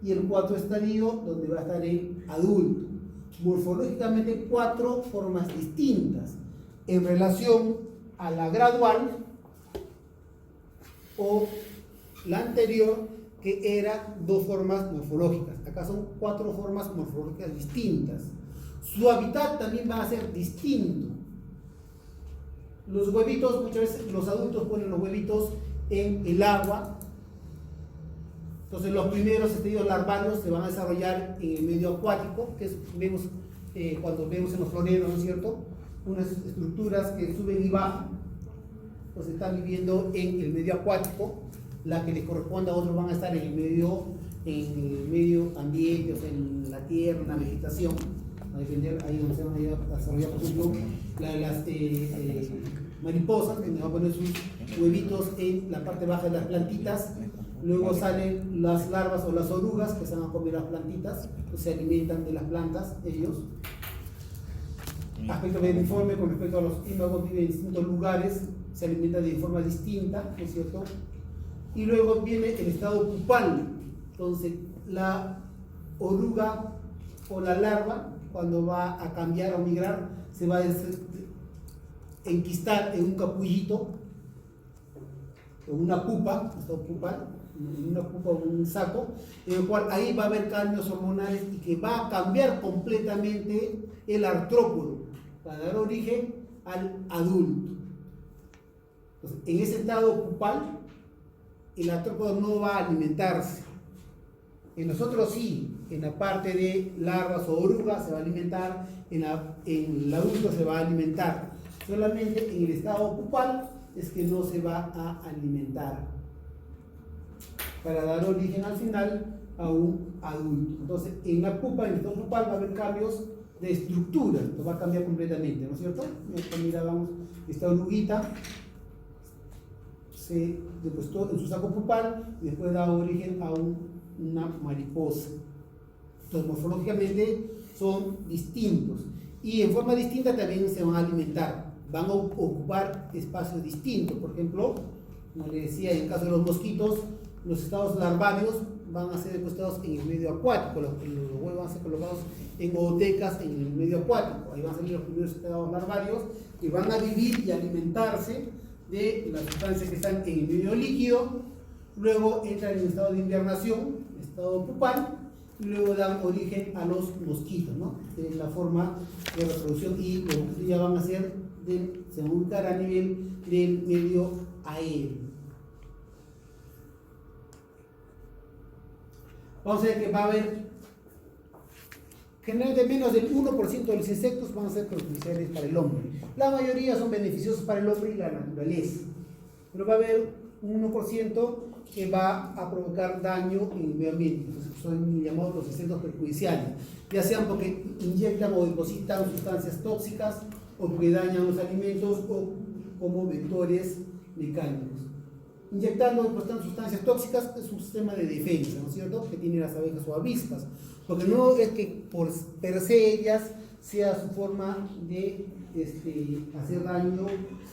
y el 4 estadio, donde va a estar el adulto. Morfológicamente 4 formas distintas en relación a la gradual o la anterior, que era 2 formas morfológicas. Acá son 4 formas morfológicas distintas. Su hábitat también va a ser distinto. Los huevitos, muchas veces los adultos ponen los huevitos en el agua. Entonces los primeros estadios larvarios se van a desarrollar en el medio acuático, que es, vemos cuando vemos en los floreros, ¿no es cierto? Unas estructuras que suben y bajan. Entonces están viviendo en el medio acuático. La que les corresponde a otros van a estar en el medio ambiente, o sea, en la tierra, en la vegetación, a defender ahí donde se van a desarrollar, por ejemplo, las mariposas, que van a poner sus huevitos en la parte baja de las plantitas. Luego salen las larvas o las orugas, que se van a comer las plantitas, que se alimentan de las plantas ellos. Aspecto vermiforme con respecto a los ímagos, viven en distintos lugares, se alimentan de forma distinta, ¿no es cierto? Y luego viene el estado pupal. Entonces, la oruga o la larva, cuando va a cambiar o migrar, se va a enquistar en un capullito, en una pupa, estado pupal, en una pupa o un saco, en el cual ahí va a haber cambios hormonales y que va a cambiar completamente el artrópodo para dar origen al adulto. Entonces, en ese estado pupal, el artrópodo no va a alimentarse. En nosotros sí, en la parte de larvas o orugas se va a alimentar, en el adulto se va a alimentar. Solamente en el estado pupal es que no se va a alimentar, para dar origen al final a un adulto. Entonces, en la pupa, en el estado pupal, va a haber cambios de estructura, esto va a cambiar completamente, ¿no es cierto? Mira, vamos, esta oruguita se depositó en su saco pupal y después da origen a una mariposa. Entonces, morfológicamente son distintos y en forma distinta también se van a alimentar, van a ocupar espacios distintos. Por ejemplo, como les decía, en el caso de los mosquitos, los estados larvarios van a ser depositados en el medio acuático, los huevos van a ser colocados en ootecas en el medio acuático, ahí van a salir los primeros estados larvarios que van a vivir y alimentarse de las sustancias que están en el medio líquido. Luego entran en el estado de invernación, estado pupal, y luego dan origen a los mosquitos, ¿no? En la forma de reproducción, y los mosquitos ya van a ser, se van a ubicar a nivel del medio aéreo. Vamos a ver que va a haber generalmente menos del 1% de los insectos van a ser perjudiciales para el hombre. La mayoría son beneficiosos para el hombre y la naturaleza, pero va a haber un 1% que va a provocar daño en el medio ambiente. Entonces son llamados los insectos perjudiciales, ya sean porque inyectan o depositan sustancias tóxicas, o porque dañan los alimentos, o como vectores mecánicos. Inyectando o depositando sustancias tóxicas es un sistema de defensa, ¿no es cierto?, que tienen las abejas o avispas, porque no es que por per se ellas sea su forma de hacer daño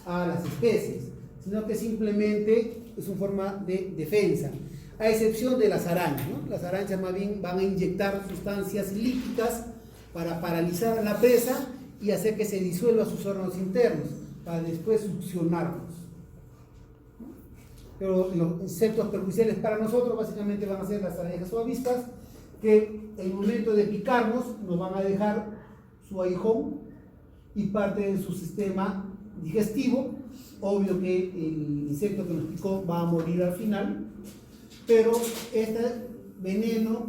a las especies, sino que simplemente es una forma de defensa, a excepción de las arañas, ¿no? Las arañas más bien van a inyectar sustancias líquicas para paralizar a la presa y hacer que se disuelva sus órganos internos, para después succionarlos. Pero los insectos perjudiciales para nosotros básicamente van a ser las abejas o avispas, que en el momento de picarnos nos van a dejar su aguijón y parte de su sistema digestivo. Obvio que el insecto que nos picó va a morir al final, pero este veneno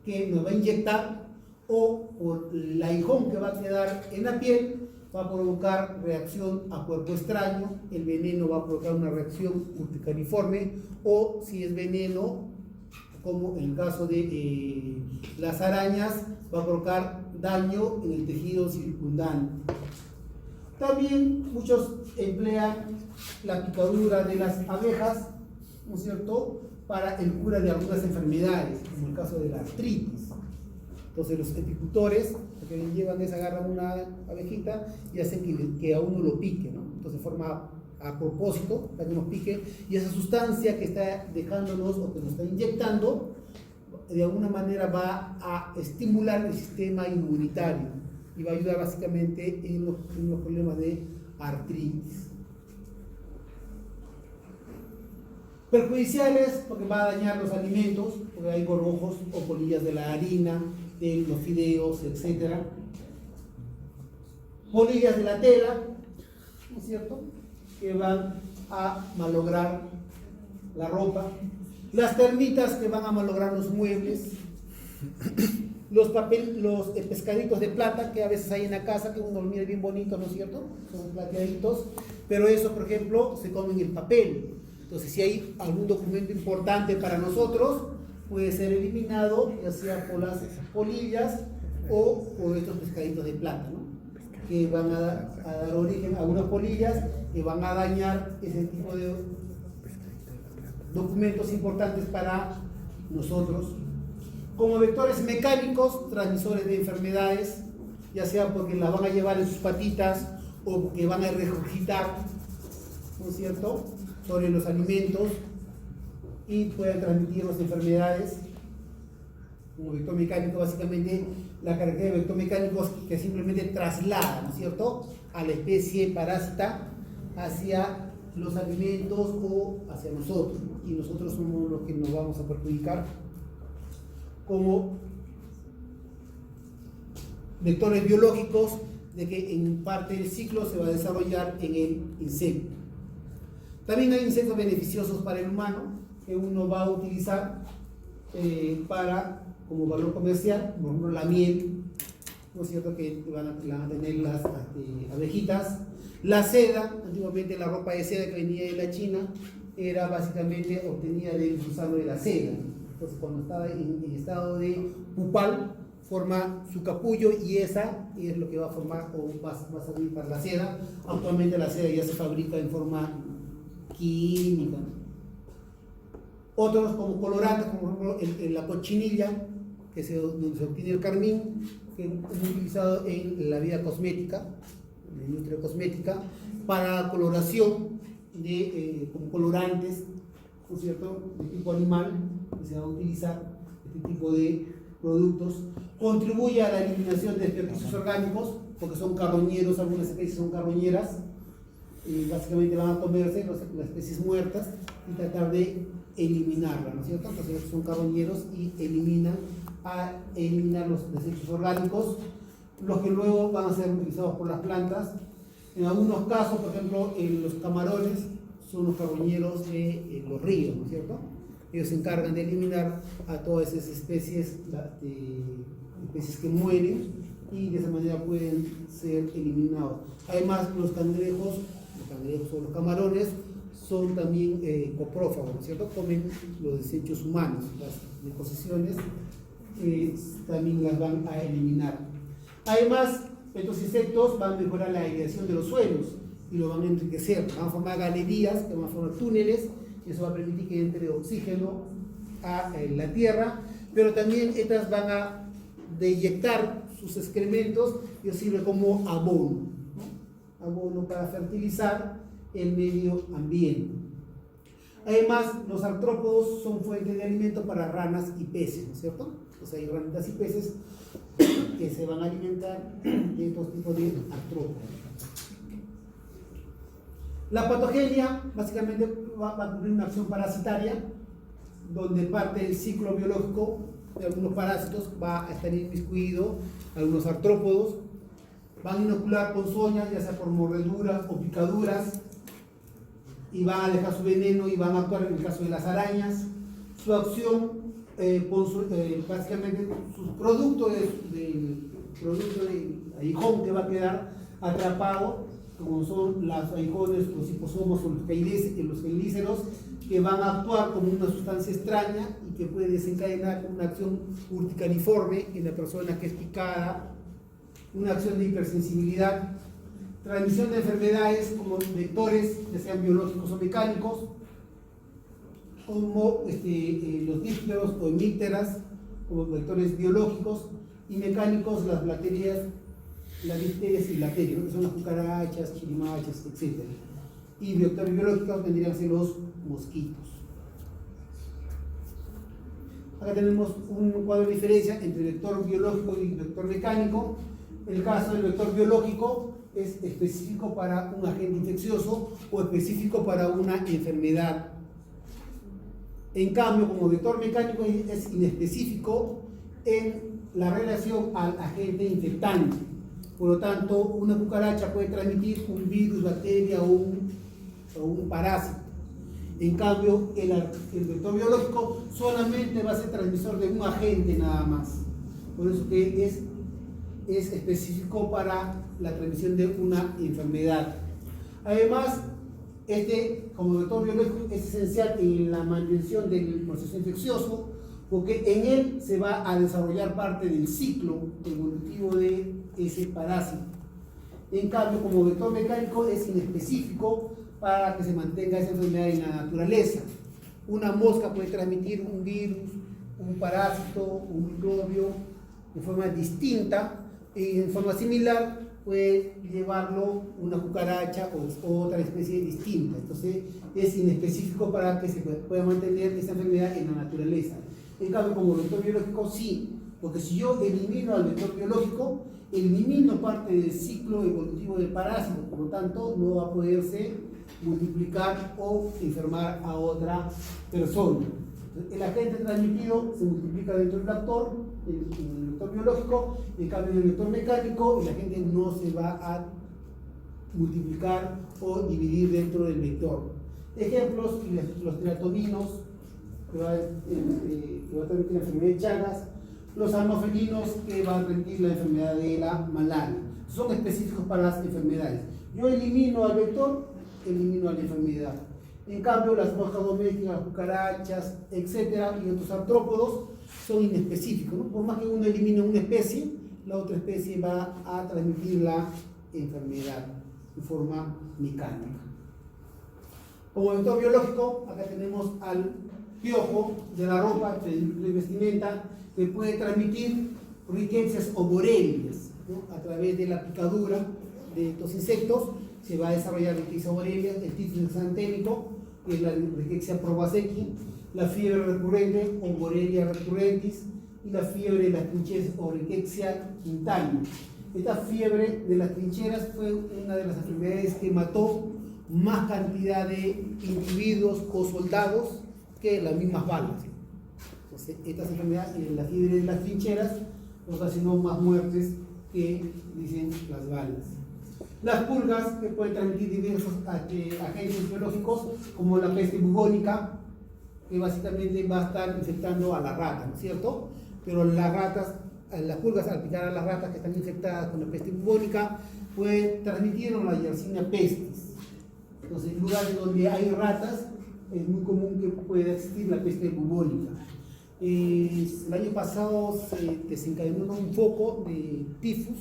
que nos va a inyectar, o por el aguijón que va a quedar en la piel, va a provocar reacción a cuerpo extraño. El veneno va a provocar una reacción urticariforme, o si es veneno, como en el caso de las arañas, va a provocar daño en el tejido circundante. También muchos emplean la picadura de las abejas, ¿no es cierto?, para el cura de algunas enfermedades, como el caso de la artritis. Entonces los epicultores lo que llevan es agarran una abejita y hacen que a uno lo pique, ¿no? Entonces forma a propósito para que nos pique, y esa sustancia que está dejándonos o que nos está inyectando de alguna manera va a estimular el sistema inmunitario y va a ayudar básicamente en los problemas de artritis. Perjudiciales porque va a dañar los alimentos, porque hay gorgojos o polillas de la harina, de los fideos, etc. Polillas de la tela, ¿no es cierto?, que van a malograr la ropa. Las termitas que van a malograr los muebles. Los pescaditos de plata que a veces hay en la casa, que uno lo mira bien bonito, ¿no es cierto?, son plateaditos, pero eso, por ejemplo, se comen el papel. Entonces, si hay algún documento importante para nosotros, puede ser eliminado, ya sea por las polillas o por estos pescaditos de plata, ¿no?, que van a dar origen a unas polillas que van a dañar ese tipo de documentos importantes para nosotros. Como vectores mecánicos, transmisores de enfermedades, ya sea porque las van a llevar en sus patitas o porque van a regurgitar, ¿no es cierto?, sobre los alimentos y pueden transmitirnos enfermedades. Como vector mecánico, básicamente la característica del vector mecánico es que simplemente traslada, ¿no es cierto?, a la especie parásita hacia los alimentos o hacia nosotros, ¿no?, y nosotros somos los que nos vamos a perjudicar. Como vectores biológicos, de que en parte del ciclo se va a desarrollar en el insecto. También hay insectos beneficiosos para el humano que uno va a utilizar como valor comercial, por ejemplo la miel, ¿no es cierto?, que van a tener las abejitas. La seda, antiguamente la ropa de seda que venía de la China era básicamente obtenida del gusano de la seda. Entonces cuando estaba en estado de pupal, forma su capullo, y esa es lo que va a formar o va a servir para la seda. Actualmente la seda ya se fabrica en forma química. Otros como colorantes, como por ejemplo la cochinilla, donde se obtiene el carmín, que es muy utilizado en la vida cosmética, en la industria cosmética, para coloración como colorantes, ¿no es cierto?, de tipo animal, que se va a utilizar este tipo de productos. Contribuye a la eliminación de desperdicios orgánicos, porque son carroñeros, algunas especies son carroñeras, y básicamente van a comerse las especies muertas y tratar de eliminarlas, ¿no es cierto? Entonces son carroñeros y eliminan a eliminar los desechos orgánicos, los que luego van a ser utilizados por las plantas. En algunos casos, por ejemplo, los camarones son los carroñeros de los ríos, ¿no es cierto? Ellos se encargan de eliminar a todas esas especies que mueren y de esa manera pueden ser eliminados. Además, los cangrejos o los camarones son también coprófagos, ¿no es cierto? Comen los desechos humanos, las deposiciones también las van a eliminar. Además, estos insectos van a mejorar la aireación de los suelos y lo van a enriquecer, van a formar galerías, que van a formar túneles, y eso va a permitir que entre oxígeno a la tierra, pero también estas van a deyectar sus excrementos y eso sirve como abono, ¿no? Abono para fertilizar el medio ambiente. Además, los artrópodos son fuente de alimento para ranas y peces, ¿no es cierto? Entonces hay ranitas y peces que se van a alimentar de estos tipos de artrópodos. La patogenia básicamente va a cumplir una acción parasitaria, donde parte del ciclo biológico de algunos parásitos va a estar inmiscuido, algunos artrópodos van a inocular ponzoñas, ya sea por mordeduras o picaduras, y van a dejar su veneno y van a actuar en el caso de las arañas. Su acción, básicamente, sus productos del aguijón que va a quedar atrapado, como son los aguijones, los hiposomos o los quelíceros, que van a actuar como una sustancia extraña y que puede desencadenar una acción urticariforme en la persona que es picada, una acción de hipersensibilidad, transmisión de enfermedades como vectores, ya sean biológicos o mecánicos, como los dípteros o hemípteras, como vectores biológicos, y mecánicos, las bacterias, las difterias y bacterias, ¿no? Que son las cucarachas, chirimachas, etc. Y vectores biológicos tendrían que ser los mosquitos. Acá tenemos un cuadro de diferencia entre vector biológico y vector mecánico. El caso del vector biológico es específico para un agente infeccioso o específico para una enfermedad. En cambio, como vector mecánico es inespecífico en la relación al agente infectante. Por lo tanto, una cucaracha puede transmitir un virus, bacteria o un parásito. En cambio, el vector biológico solamente va a ser transmisor de un agente nada más. Por eso que es específico para la transmisión de una enfermedad. Además, como vector biológico es esencial en la mantención del proceso infeccioso, porque en él se va a desarrollar parte del ciclo evolutivo de ese parásito. En cambio, como vector mecánico es inespecífico para que se mantenga esa enfermedad en la naturaleza. Una mosca puede transmitir un virus, un parásito, un microbio de forma distinta, y en forma similar puede llevarlo una cucaracha o otra especie distinta. Entonces es inespecífico para que se pueda mantener esa enfermedad en la naturaleza. En cambio, como vector biológico sí, porque si yo elimino al vector biológico, elimino parte del ciclo evolutivo del parásito, por lo tanto no va a poderse multiplicar o enfermar a otra persona. El agente transmitido se multiplica dentro del vector, el vector biológico, en cambio en el vector mecánico el agente no se va a multiplicar o dividir dentro del vector. Ejemplos: los teratoninos, que va a transmitir la enfermedad de Chagas, los anofelinos, que van a transmitir la enfermedad de la malaria. Son específicos para las enfermedades. Yo elimino al vector, elimino a la enfermedad. En cambio, las moscas domésticas, las cucarachas, etcétera, y otros artrópodos son inespecíficos, ¿no? Por más que uno elimine una especie, la otra especie va a transmitir la enfermedad de forma mecánica. Como vector biológico, acá tenemos al piojo de la ropa, de vestimenta, que puede transmitir riquecias o borrelias, ¿no? A través de la picadura de estos insectos se va a desarrollar riqueza borrelia, el tifus exantémico, que es la rickettsia prowazekii, la fiebre recurrente o borrelia recurrentis, y la fiebre de las trincheras o rickettsia quintana. Esta fiebre de las trincheras fue una de las enfermedades que mató más cantidad de individuos o soldados que las mismas balas. Entonces, estas enfermedades, la fiebre de las trincheras, ocasionó más muertes que, dicen, las balas. Las pulgas, que pueden transmitir diversos agentes biológicos, como la peste bubónica, que básicamente va a estar infectando a la rata, ¿no es cierto? Pero las pulgas, al picar a las ratas que están infectadas con la peste bubónica, pueden transmitir la Yersinia pestis. Entonces, en lugares donde hay ratas, es muy común que pueda existir la peste bubónica. El año pasado se desencadenó un foco de tifus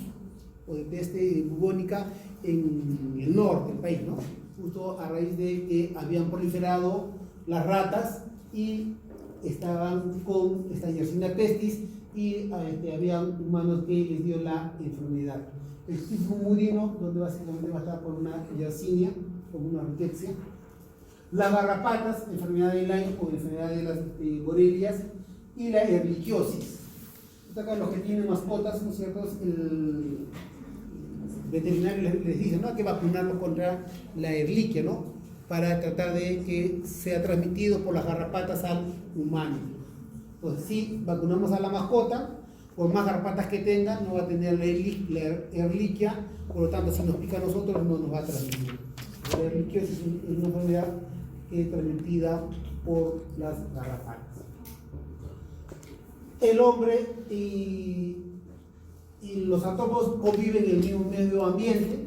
o de peste bubónica en el norte del país, ¿no? Justo a raíz de que habían proliferado las ratas y estaban con esta Yersinia pestis y habían humanos que les dio la enfermedad. El tifus murino, donde básicamente va a estar por una Yersinia, como una rickettsia. Las garrapatas, enfermedad de Lyme o enfermedad de las borrelias, y la ehrlichiosis. Acá los que tienen mascotas, ¿no es cierto? El veterinario les dice, ¿no?, hay que vacunarlos contra la ehrlichia, ¿no?, para tratar de que sea transmitido por las garrapatas al humano. Entonces, si vacunamos a la mascota, por más garrapatas que tenga, no va a tener la ehrlichia, por lo tanto, si nos pica a nosotros, no nos va a transmitir. La ehrlichiosis es una enfermedad que es transmitida por las garrapatas. El hombre y los artrópodos conviven en el mismo medio ambiente,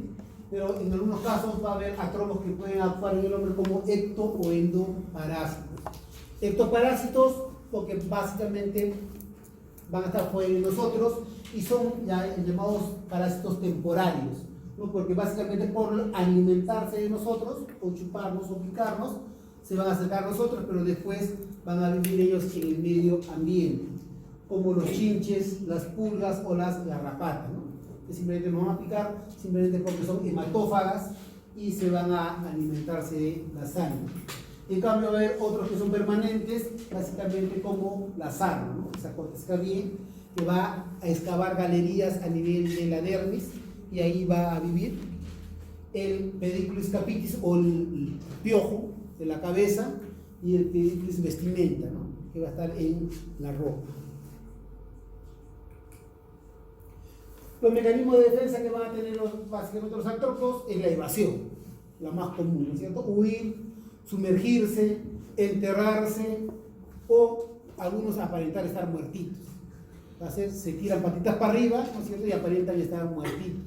pero en algunos casos va a haber artrópodos que pueden actuar en el hombre como ecto o endoparásitos. Ectoparásitos, porque básicamente van a estar fuera de nosotros y son ya llamados parásitos temporarios, ¿no?, porque básicamente por alimentarse de nosotros, o chuparnos o picarnos, se van a acercar a nosotros, pero después van a vivir ellos en el medio ambiente, como los chinches, las pulgas o las garrapatas, ¿no?, que simplemente nos van a picar simplemente porque son hematófagas y se van a alimentarse de la sangre. En cambio, va a haber otros que son permanentes, básicamente como la sarna, ¿no?, esa corteza bien, que va a excavar galerías a nivel de la dermis y ahí va a vivir. El Pediculus capitis o el piojo de la cabeza y el Pediculus vestimenta, ¿no?, que va a estar en la ropa. Los mecanismos de defensa que van a tener básicamente los artrópodos es la evasión, la más común, ¿no es cierto? Huir, sumergirse, enterrarse o algunos aparentar estar muertitos. Se tiran patitas para arriba, ¿no es cierto?, y aparentan estar muertitos.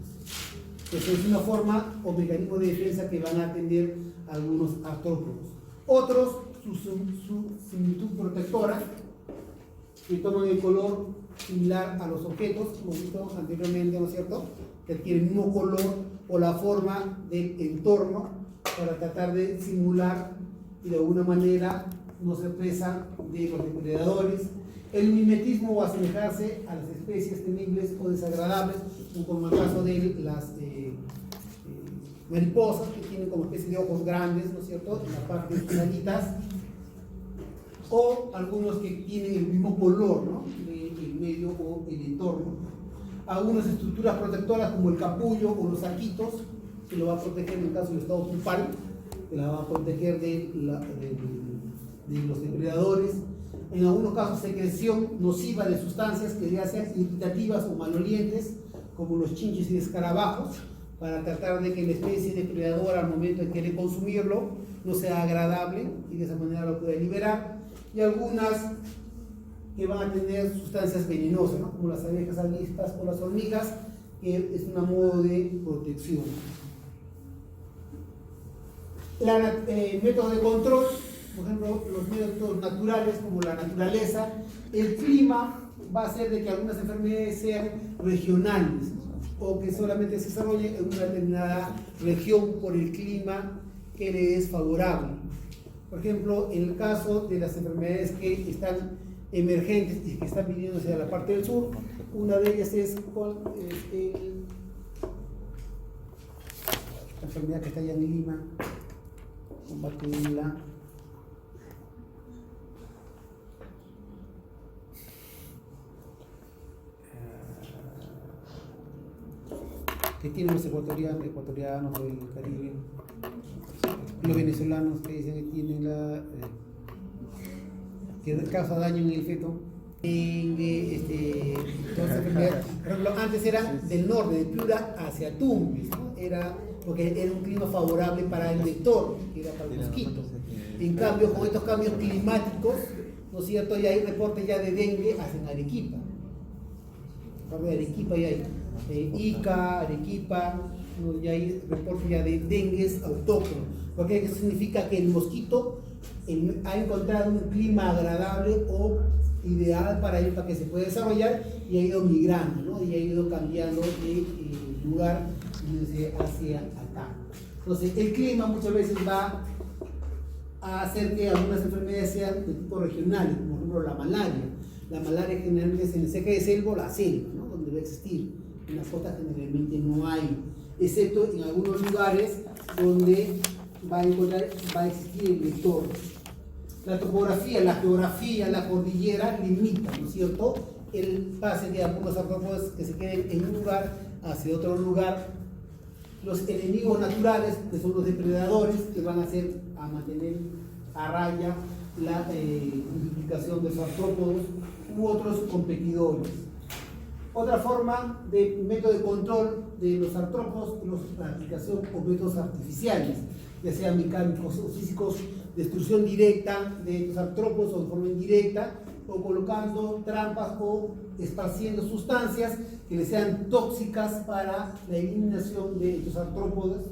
Esa es una forma o mecanismo de defensa que van a atender algunos artrópodos. Otros, su similitud protectora, que toman el color similar a los objetos, como visto anteriormente, ¿no es cierto?, que adquieren el mismo color o la forma del entorno para tratar de simular y de alguna manera no ser presa de los depredadores. El mimetismo o asemejarse a las especies temibles o desagradables, como el caso de las mariposas, que tienen como especie de ojos grandes, ¿no es cierto?, en la parte finalitas, o algunos que tienen el mismo color, ¿no?, del medio o el entorno. Algunas estructuras protectoras como el capullo o los saquitos, que lo va a proteger en el caso del estado pupal, que la va a proteger de los depredadores. En algunos casos, secreción nociva de sustancias que ya sean irritativas o malolientes, como los chinches y escarabajos, para tratar de que la especie depredadora al momento en que quiere consumirlo no sea agradable y de esa manera lo pueda liberar. Y algunas que van a tener sustancias venenosas, ¿no?, como las abejas avispas o las hormigas, que es un modo de protección. Métodos de control, por ejemplo, los métodos naturales como la naturaleza. El clima va a hacer de que algunas enfermedades sean regionales, ¿no?, o que solamente se desarrollen en una determinada región por el clima que le es favorable. Por ejemplo, en el caso de las enfermedades que están emergentes y que están viniendo hacia la parte del sur, una de ellas es la enfermedad que está allá en Lima, combatirla. Que tienen los ecuatorianos del Caribe, los venezolanos que dicen que tienen que causa daño en el feto. Todas las enfermedades, por ejemplo, antes eran del norte, de Piura hacia Tumbes, ¿no? Porque era un clima favorable para el vector, que era para el mosquito. En cambio, con estos cambios climáticos, ¿no es cierto? Ya hay reportes ya de dengue hacia Arequipa. De Arequipa ya hay Ica, Arequipa, ¿no? Ya hay reportes ya de dengues autóctonos. Porque eso significa que el mosquito ha encontrado un clima agradable o ideal para él, para que se pueda desarrollar, y ha ido migrando, ¿no? Y ha ido cambiando de lugar hacia acá. Entonces, el clima muchas veces va a hacer que algunas enfermedades sean de tipo regional, como por ejemplo la malaria. La malaria generalmente es en el eje de selva o la selva, ¿no? Donde va a existir. En las costas generalmente no hay, excepto en algunos lugares donde va a existir el vector. La topografía, la geografía, la cordillera limita, ¿no es cierto?, el pase de algunos artrópodos que se queden en un lugar hacia otro lugar. Los enemigos naturales, que son los depredadores, que van a mantener a raya la multiplicación de los artrópodos u otros competidores. Otra forma de método de control de los artrópodos es la aplicación de métodos artificiales, ya sean mecánicos o físicos, destrucción directa de los artrópodos o de forma indirecta, o colocando trampas o esparciendo sustancias que les sean tóxicas para la eliminación de estos artrópodos.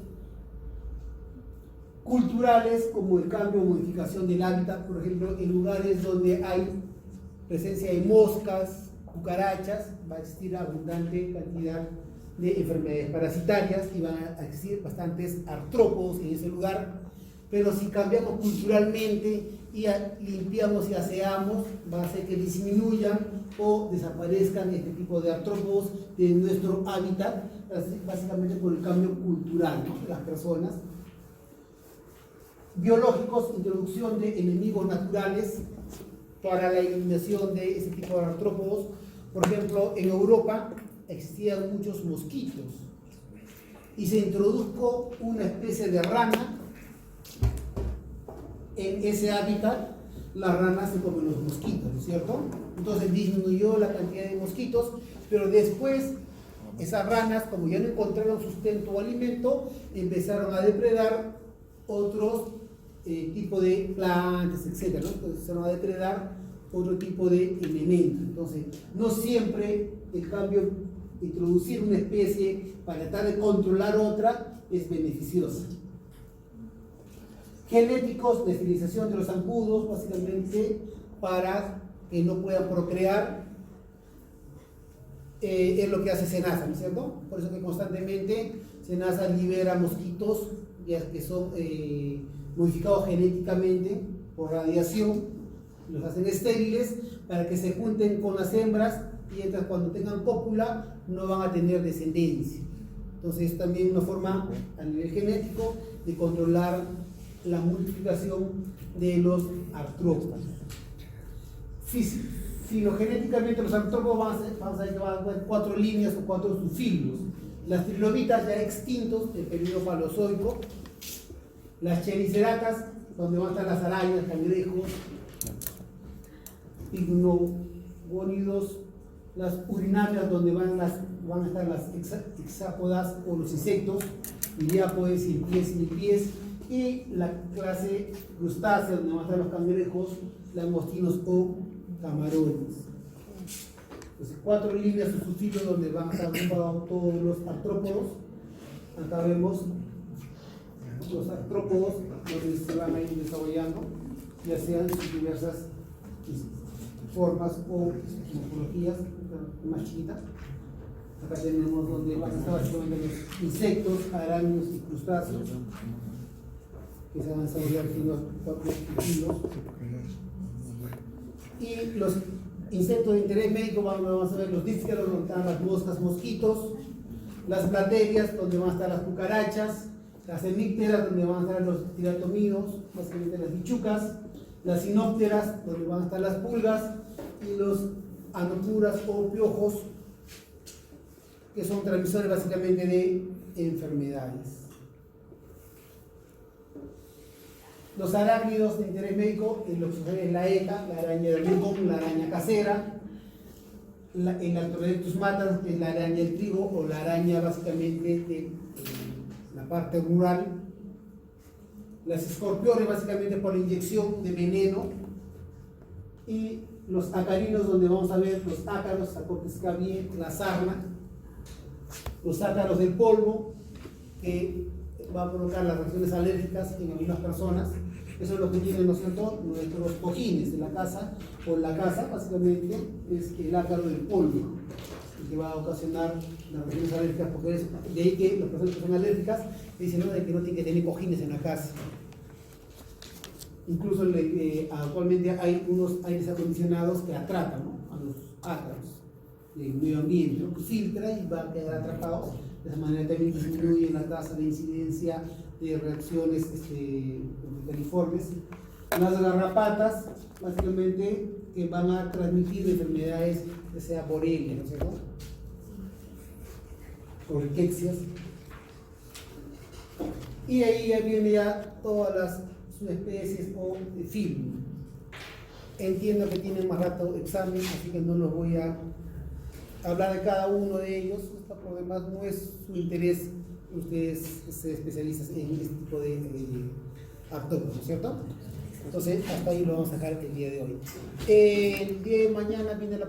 Culturales, como el cambio o modificación del hábitat, por ejemplo, en lugares donde hay presencia de moscas, cucarachas, va a existir abundante cantidad de enfermedades parasitarias y van a existir bastantes artrópodos en ese lugar. Pero si cambiamos culturalmente y limpiamos y aseamos, va a hacer que disminuyan o desaparezcan este tipo de artrópodos de nuestro hábitat, básicamente por el cambio cultural, ¿no?, de las personas. Biológicos, introducción de enemigos naturales para la eliminación de ese tipo de artrópodos. Por ejemplo, en Europa existían muchos mosquitos y se introdujo una especie de rana en ese hábitat. Las ranas se comen los mosquitos, ¿no es cierto? Entonces disminuyó la cantidad de mosquitos, pero después esas ranas, como ya no encontraron sustento o alimento, empezaron a depredar otros tipos de plantas, etc., ¿no? Entonces empezaron a depredar otro tipo de elementos. Entonces, no siempre el cambio, introducir una especie para tratar de controlar otra, es beneficioso. Genéticos, de esterilización de los zancudos, básicamente para que no puedan procrear, es lo que hace SENASA, ¿no es cierto? Por eso que constantemente SENASA libera mosquitos ya que son modificados genéticamente por radiación, los hacen estériles para que se junten con las hembras y entonces cuando tengan cópula no van a tener descendencia. Entonces es también una forma a nivel genético de controlar la multiplicación de los artrópodos. Filogenéticamente los artrópodos vamos a ver que van a haber 4 líneas o 4 subfilios. Las trilobitas ya extintos del periodo paleozoico, las cheliceratas, donde van a estar las arañas, cangrejos, picnogónidos, las urináceas, donde van a estar las hexápodas o los insectos, iliápodes, sin pies, y la clase crustácea, donde van a estar los cangrejos, langostinos o camarones. Entonces, 4 líneas o subfilios donde van a estar agrupados todos los artrópodos. Acá vemos los artrópodos donde se van a ir desarrollando, ya sean sus diversas formas o morfologías más chiquitas. Acá tenemos donde van a estar básicamente los insectos, arañas y crustáceos, que se van a desarrollar en los 4 kilos. Y los insectos de interés médico, vamos a ver los dípteros, donde están las moscas, mosquitos, las bacterias, donde van a estar las cucarachas, las hemípteras, donde van a estar los tiratominos, básicamente las bichucas, las sinópteras, donde van a estar las pulgas, y los anoturas o piojos, que son transmisores básicamente de enfermedades. Los arácnidos de interés médico, lo que sucede es la ECA, la araña del rincón, la araña casera, en Artorodectus matas, que es la araña del trigo o la araña básicamente de la parte rural. Las escorpiones básicamente por la inyección de veneno, y los acarinos, donde vamos a ver los ácaros, Sacotes cabié, la sarna, los ácaros del polvo, que va a provocar las reacciones alérgicas en algunas personas. Eso es lo que tienen, ¿no es cierto?, nuestros cojines de la casa, o la casa básicamente es el ácaro del polvo, que va a ocasionar las reacciones alérgicas, porque es de ahí que las personas que son alérgicas dicen, ¿no?, de que no tienen que tener cojines en la casa. Incluso actualmente hay unos aires acondicionados que atrapan, ¿no?, a los ácaros del medio ambiente, ¿no?, filtra y va a quedar atrapado. De esa manera también disminuye la tasa de incidencia de reacciones califormes. Las garrapatas, básicamente, que van a transmitir enfermedades, que sea Borrelia, ¿no es cierto?, o riquecias. Y ahí ya viene ya todas las subespecies o film. Entiendo que tienen más rato examen, así que no los voy a hablar de cada uno de ellos. Por lo demás, no es su interés ustedes ser especialistas en este tipo de artrópodos, ¿no es cierto? Entonces, hasta ahí lo vamos a dejar el día de hoy. El día de mañana viene la